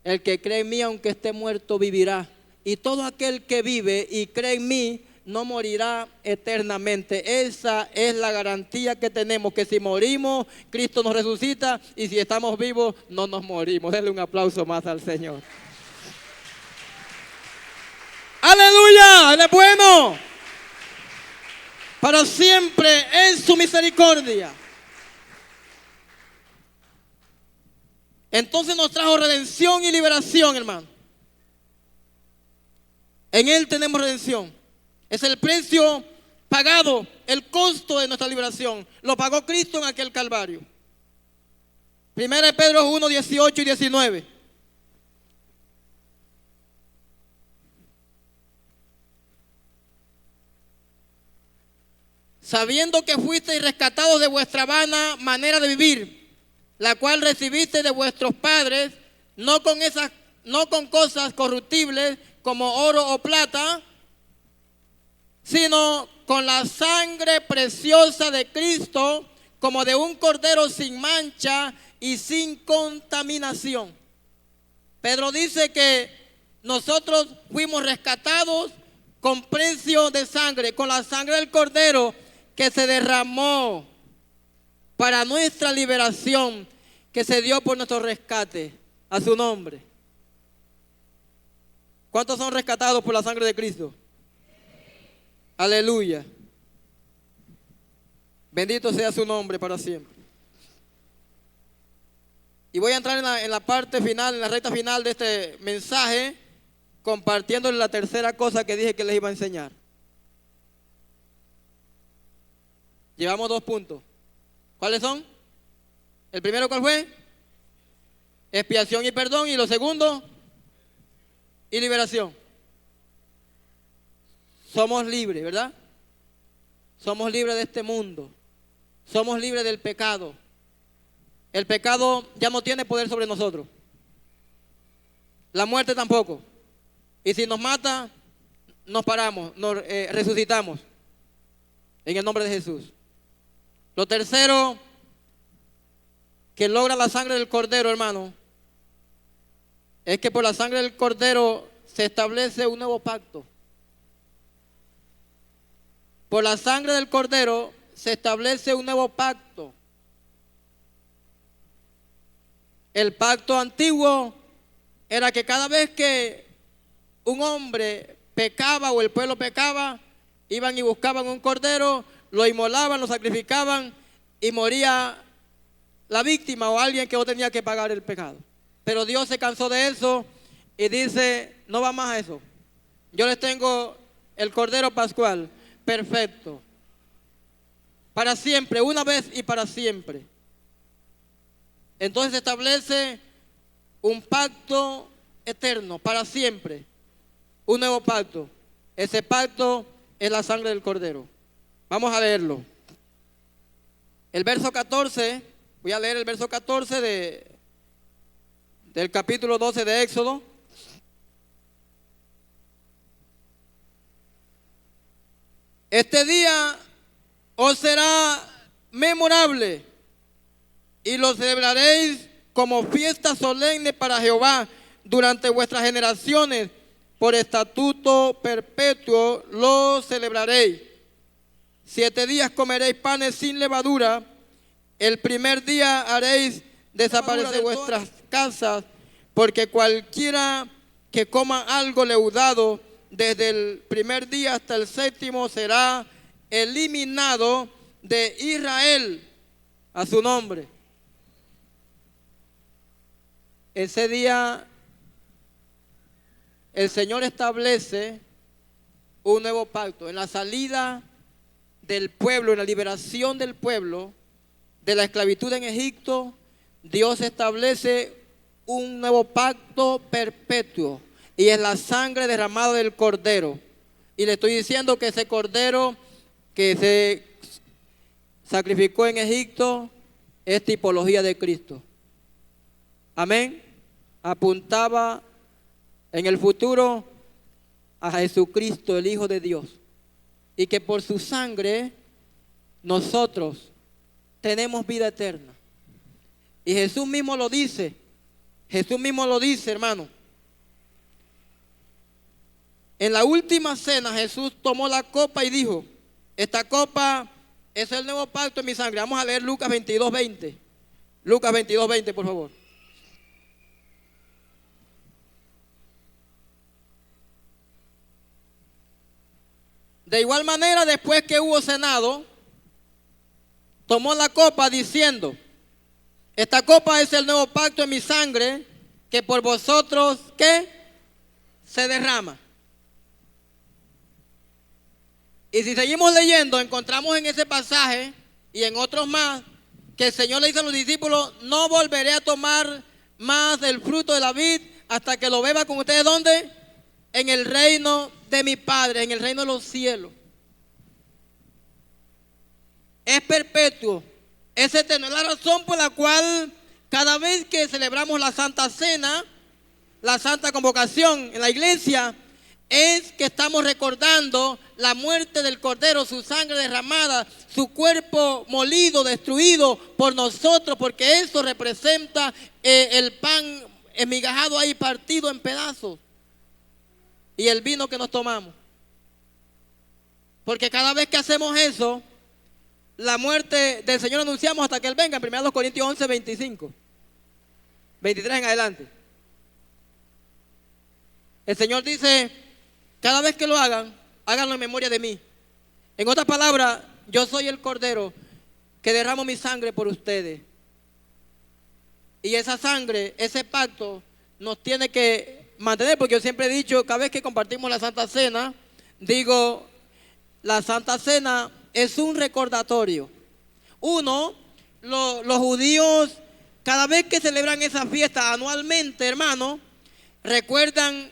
El que cree en mí, aunque esté muerto, vivirá. Y todo aquel que vive y cree en mí no morirá eternamente. Esa es la garantía que tenemos, que si morimos, Cristo nos resucita, y si estamos vivos, no nos morimos. Denle un aplauso más al Señor. ¡Aleluya! Él es bueno. Para siempre es su misericordia. Entonces nos trajo redención y liberación, hermano. En Él tenemos redención. Es el precio pagado, el costo de nuestra liberación. Lo pagó Cristo en aquel Calvario. Primera de Pedro 1, 18 y 19. Sabiendo que fuisteis rescatados de vuestra vana manera de vivir, la cual recibisteis de vuestros padres, no con cosas corruptibles como oro o plata, sino con la sangre preciosa de Cristo, como de un cordero sin mancha y sin contaminación. Pedro dice que nosotros fuimos rescatados con precio de sangre, con la sangre del Cordero que se derramó para nuestra liberación, que se dio por nuestro rescate. A su nombre. ¿Cuántos son rescatados por la sangre de Cristo? Aleluya. Bendito sea su nombre para siempre. Y voy a entrar en la parte final, en la recta final de este mensaje, compartiéndoles la tercera cosa que dije que les iba a enseñar. Llevamos 2 puntos. ¿Cuáles son? ¿El primero cuál fue? Expiación y perdón. Y lo segundo, y liberación. Somos libres, ¿verdad? Somos libres de este mundo. somos libres del pecado. El pecado ya no tiene poder sobre nosotros. La muerte tampoco. Y si nos mata, nos paramos, nos resucitamos. En el nombre de Jesús. Lo tercero que logra la sangre del Cordero, hermano, es que por la sangre del Cordero se establece un nuevo pacto. Por la sangre del Cordero se establece un nuevo pacto. El pacto antiguo era que cada vez que un hombre pecaba o el pueblo pecaba, iban y buscaban un cordero, lo inmolaban, lo sacrificaban y moría la víctima o alguien que no tenía que pagar el pecado. Pero Dios se cansó de eso y dice, no va más a eso. Yo les tengo el cordero pascual, perfecto, para siempre, una vez y para siempre. Entonces se establece un pacto eterno, para siempre, un nuevo pacto. Ese pacto es la sangre del Cordero. Vamos a leerlo. El verso 14, voy a leer el verso 14 del capítulo 12 de Éxodo. Este día os será memorable y lo celebraréis como fiesta solemne para Jehová durante vuestras generaciones. Por estatuto perpetuo lo celebraréis. 7 días comeréis panes sin levadura. El primer día haréis desaparecer de vuestras casas, porque cualquiera que coma algo leudado desde el primer día hasta el 7º será eliminado de Israel a su nombre. Ese día el Señor establece un nuevo pacto en la salida del pueblo, en la liberación del pueblo de la esclavitud en Egipto. Dios establece un nuevo pacto perpetuo y es la sangre derramada del Cordero. Y le estoy diciendo que ese Cordero que se sacrificó en Egipto es tipología de Cristo. Amén. Apuntaba en el futuro a Jesucristo, el Hijo de Dios. Y que por su sangre nosotros tenemos vida eterna. Y Jesús mismo lo dice. Jesús mismo lo dice, hermano. En la última cena Jesús tomó la copa y dijo, esta copa es el nuevo pacto en mi sangre. Vamos a leer Lucas 22:20. Lucas 22:20, por favor. De igual manera, después que hubo cenado, tomó la copa diciendo, esta copa es el nuevo pacto en mi sangre, que por vosotros, ¿qué? Se derrama. Y si seguimos leyendo, encontramos en ese pasaje y en otros más, que el Señor le dice a los discípulos, no volveré a tomar más del fruto de la vid hasta que lo beba con ustedes, ¿dónde? En el reino de mi Padre, en el reino de los cielos. Es perpetuo, es eterno. Es la razón por la cual cada vez que celebramos la Santa Cena, la Santa Convocación en la iglesia, es que estamos recordando la muerte del Cordero, su sangre derramada, su cuerpo molido, destruido por nosotros, porque eso representa el pan esmigajado ahí, partido en pedazos, y el vino que nos tomamos. Porque cada vez que hacemos eso, la muerte del Señor anunciamos hasta que Él venga. En 1 Corintios 11:25, 23 en adelante. El Señor dice, cada vez que lo hagan, háganlo en memoria de mí. En otras palabras, yo soy el Cordero que derramo mi sangre por ustedes. Y esa sangre, ese pacto, nos tiene que mantener, porque yo siempre he dicho, cada vez que compartimos la Santa Cena, digo, la Santa Cena es un recordatorio. Uno, los judíos, cada vez que celebran esa fiesta anualmente, hermano, recuerdan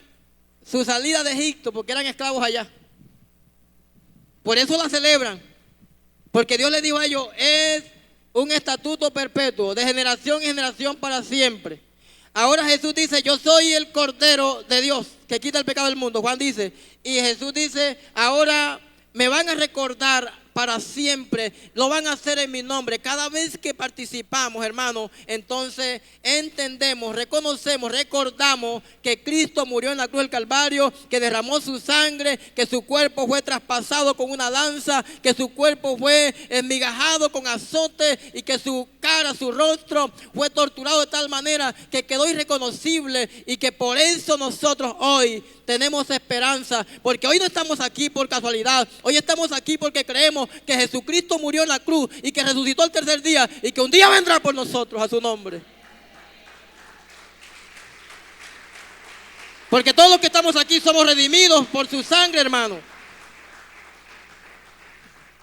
su salida de Egipto, porque eran esclavos allá. Por eso la celebran. Porque Dios les dijo a ellos, es un estatuto perpetuo, de generación en generación para siempre. Ahora Jesús dice, yo soy el Cordero de Dios que quita el pecado del mundo. Juan dice, y Jesús dice, ahora me van a recordar para siempre, lo van a hacer en mi nombre. Cada vez que participamos, hermano, entonces entendemos, reconocemos, recordamos que Cristo murió en la cruz del Calvario, que derramó su sangre, que su cuerpo fue traspasado con una lanza, que su cuerpo fue esmigajado con azote y que su cara, su rostro fue torturado de tal manera que quedó irreconocible, y que por eso nosotros hoy tenemos esperanza, porque hoy no estamos aquí por casualidad, hoy estamos aquí porque creemos que Jesucristo murió en la cruz y que resucitó el tercer día y que un día vendrá por nosotros, a su nombre. Porque todos los que estamos aquí somos redimidos por su sangre, hermano.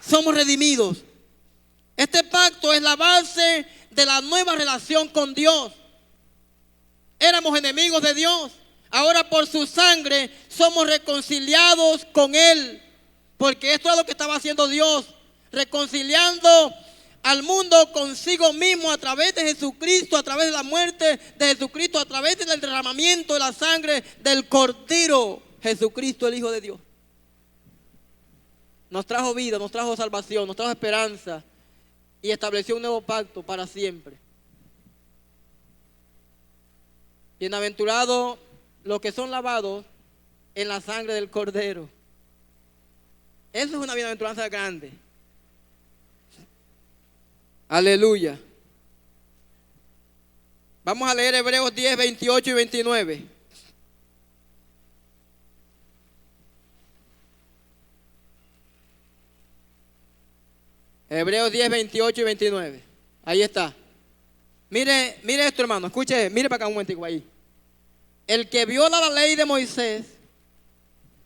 Somos redimidos. Este pacto es la base de la nueva relación con Dios. Éramos enemigos de Dios. Ahora por su sangre somos reconciliados con Él. Porque esto es lo que estaba haciendo Dios, reconciliando al mundo consigo mismo a través de Jesucristo, a través de la muerte de Jesucristo, a través del derramamiento de la sangre del Cordero, Jesucristo, el Hijo de Dios. Nos trajo vida, nos trajo salvación, nos trajo esperanza y estableció un nuevo pacto para siempre. Bienaventurados los que son lavados en la sangre del Cordero. Eso es una bienaventuranza grande. Aleluya. Vamos a leer Hebreos 10, 28 y 29. Hebreos 10, 28 y 29. Ahí está. Mire esto, hermano. Escuche, mire para acá un momentico ahí. El que viola la ley de Moisés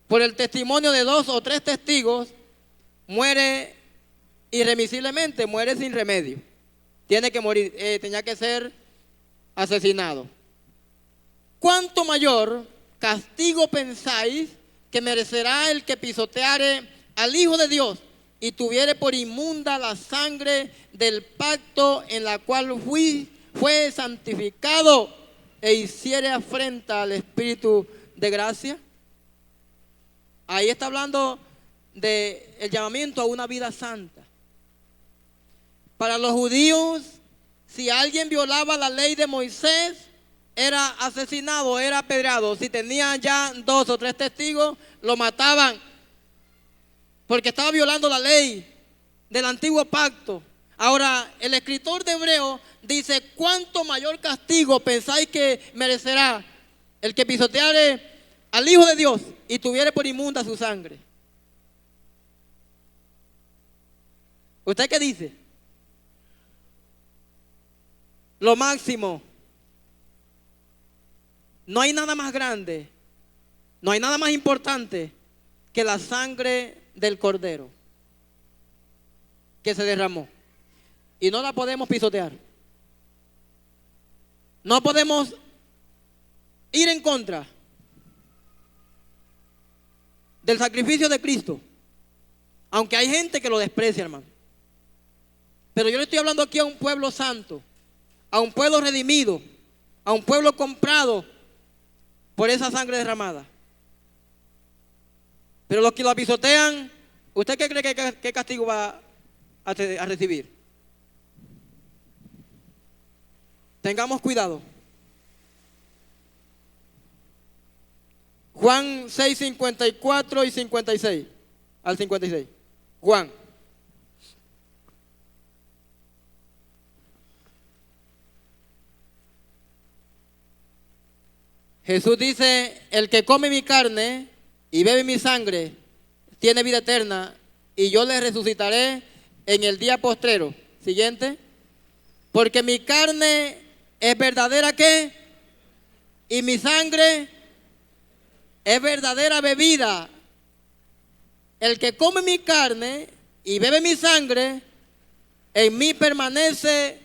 por el testimonio de 2 o 3 testigos muere irremisiblemente, muere sin remedio. Tiene que morir, tenía que ser asesinado. ¿Cuánto mayor castigo pensáis que merecerá el que pisoteare al Hijo de Dios y tuviere por inmunda la sangre del pacto en la cual fue santificado e hiciere afrenta al Espíritu de gracia? Ahí está hablando del llamamiento a una vida santa. Para los judíos, si alguien violaba la ley de Moisés, era asesinado, era apedreado. Si tenían ya 2 o 3 testigos, lo mataban, porque estaba violando la ley del antiguo pacto. Ahora, el escritor de Hebreos dice, ¿cuánto mayor castigo pensáis que merecerá el que pisoteare al Hijo de Dios y tuviere por inmunda su sangre? ¿Usted qué dice? Lo máximo. No hay nada más grande, no hay nada más importante que la sangre del Cordero que se derramó. Y no la podemos pisotear. No podemos ir en contra del sacrificio de Cristo, aunque hay gente que lo desprecia, hermano. Pero yo le estoy hablando aquí a un pueblo santo, a un pueblo redimido, a un pueblo comprado por esa sangre derramada. Pero los que lo pisotean, ¿usted qué cree que castigo va a recibir? Tengamos cuidado. Juan 6, 54 y 56 al 56. Juan. Jesús dice, el que come mi carne y bebe mi sangre tiene vida eterna, y yo le resucitaré en el día postrero. Siguiente. Porque mi carne es verdadera, ¿qué? Y mi sangre es verdadera bebida. El que come mi carne y bebe mi sangre, en mí permanece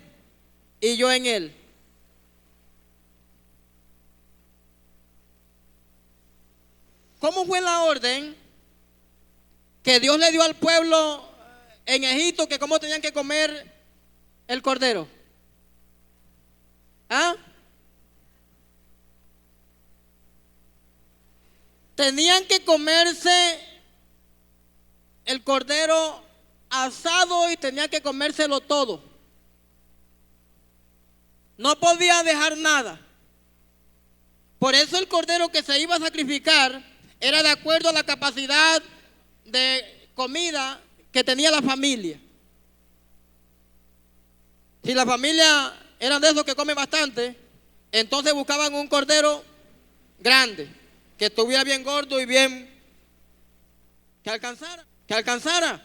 y yo en él. ¿Cómo fue la orden que Dios le dio al pueblo en Egipto que cómo tenían que comer el cordero? ¿Ah? Tenían que comerse el cordero asado y tenían que comérselo todo. No podía dejar nada. Por eso el cordero que se iba a sacrificar era de acuerdo a la capacidad de comida que tenía la familia. Si la familia eran de esos que comen bastante, entonces buscaban un cordero grande, que estuviera bien gordo y bien, que alcanzara.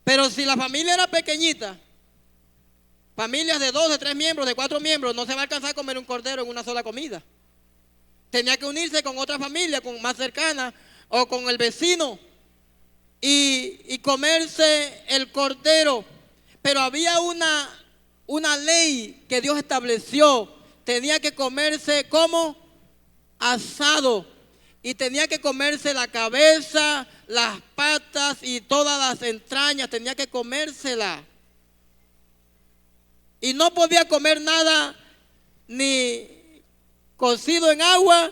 Pero si la familia era pequeñita, familias de 2, de 3 miembros, de 4 miembros, no se va a alcanzar a comer un cordero en una sola comida. Tenía que unirse con otra familia, con más cercana, o con el vecino, y comerse el cordero. Pero había una ley que Dios estableció. Tenía que comerse como asado. Y tenía que comerse la cabeza, las patas y todas las entrañas. Tenía que comérsela. Y no podía comer nada ni cocido en agua,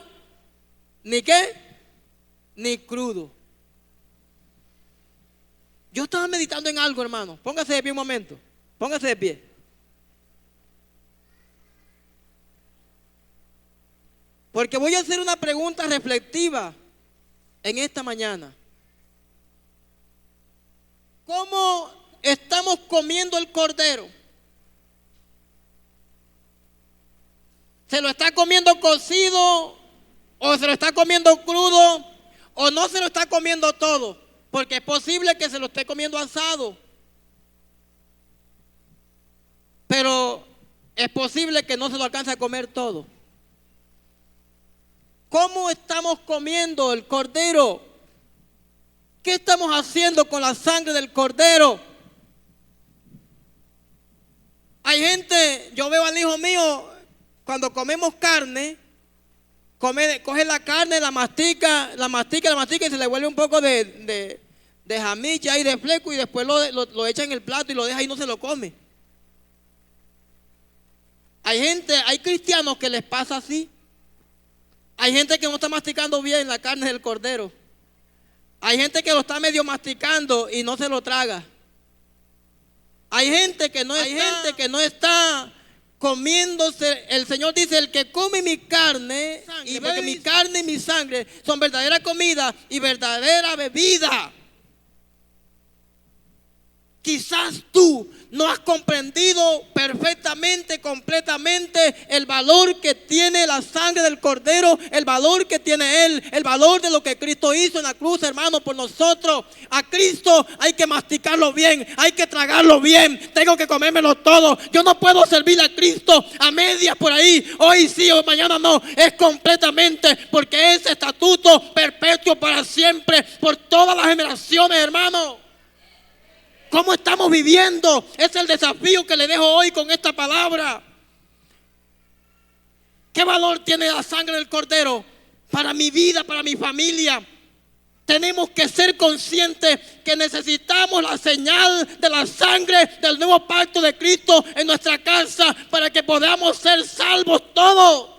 ni qué, ni crudo. Yo estaba meditando en algo, hermano. Póngase de pie un momento. Póngase de pie. Porque voy a hacer una pregunta reflexiva en esta mañana. ¿Cómo estamos comiendo el cordero? ¿Se lo está comiendo cocido o se lo está comiendo crudo o no se lo está comiendo todo? Porque es posible que se lo esté comiendo asado, pero es posible que no se lo alcance a comer todo. ¿Cómo estamos comiendo el cordero? ¿Qué estamos haciendo con la sangre del cordero? Hay gente, yo veo al hijo mío, cuando comemos carne, coge la carne, la mastica y se le vuelve un poco de jamicha y de fleco y después lo echa en el plato y lo deja y no se lo come. Hay cristianos que les pasa así. Hay gente que no está masticando bien la carne del cordero. Hay gente que lo está medio masticando y no se lo traga. Hay gente que no está comiéndose. El Señor dice: el que come mi carne y bebe mi carne y mi sangre son verdadera comida y verdadera bebida. Quizás tú no has comprendido perfectamente, completamente el valor que tiene la sangre del cordero, el valor que tiene Él, el valor de lo que Cristo hizo en la cruz, hermano, por nosotros. A Cristo hay que masticarlo bien, hay que tragarlo bien, tengo que comérmelo todo. Yo no puedo servir a Cristo a medias por ahí, hoy sí o mañana no, es completamente, porque es estatuto perpetuo para siempre, por todas las generaciones, hermano. ¿Cómo estamos viviendo? Es el desafío que le dejo hoy con esta palabra. ¿Qué valor tiene la sangre del cordero para mi vida, para mi familia? Tenemos que ser conscientes que necesitamos la señal de la sangre del nuevo pacto de Cristo en nuestra casa para que podamos ser salvos todos.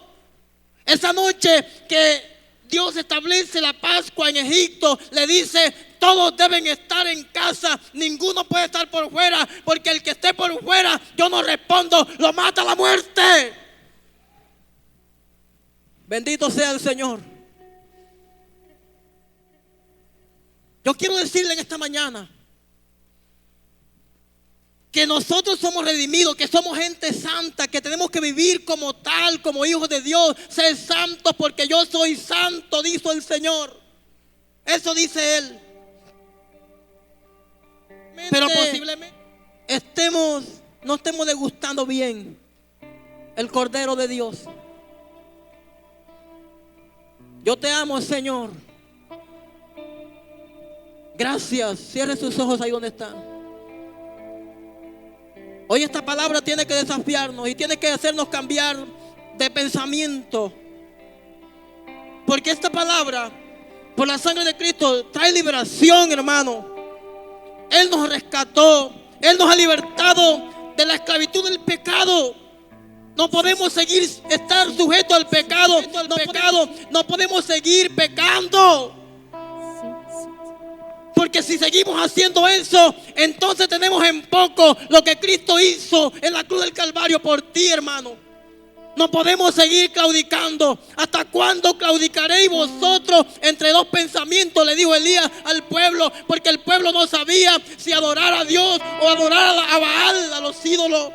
Esa noche que Dios establece la Pascua en Egipto, le dice: todos deben estar en casa, ninguno puede estar por fuera, porque el que esté por fuera, yo no respondo, lo mata la muerte. Bendito sea el Señor. Yo quiero decirle en esta mañana que nosotros somos redimidos, que somos gente santa, que tenemos que vivir como tal, como hijos de Dios, ser santos porque yo soy santo, dijo el Señor. Eso dice Él. Pero posiblemente no estemos degustando bien el Cordero de Dios. Yo te amo, Señor. Gracias. Cierre sus ojos ahí donde están. Hoy esta palabra tiene que desafiarnos y tiene que hacernos cambiar de pensamiento. Porque esta palabra, por la sangre de Cristo, trae liberación, hermano. Él nos rescató. Él nos ha libertado de la esclavitud del pecado. No podemos seguir estar sujetos al pecado. No podemos seguir pecando. Porque si seguimos haciendo eso, entonces tenemos en poco lo que Cristo hizo en la cruz del Calvario por ti, hermano. No podemos seguir claudicando. ¿Hasta cuándo claudicaréis vosotros entre dos pensamientos? Le dijo Elías al pueblo, porque el pueblo no sabía si adorar a Dios o adorar a Baal, a los ídolos.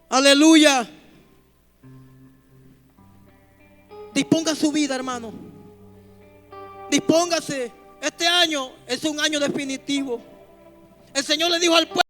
Aleluya. Disponga su vida, hermano. Dispóngase. Este año es un año definitivo. El Señor le dijo al pueblo: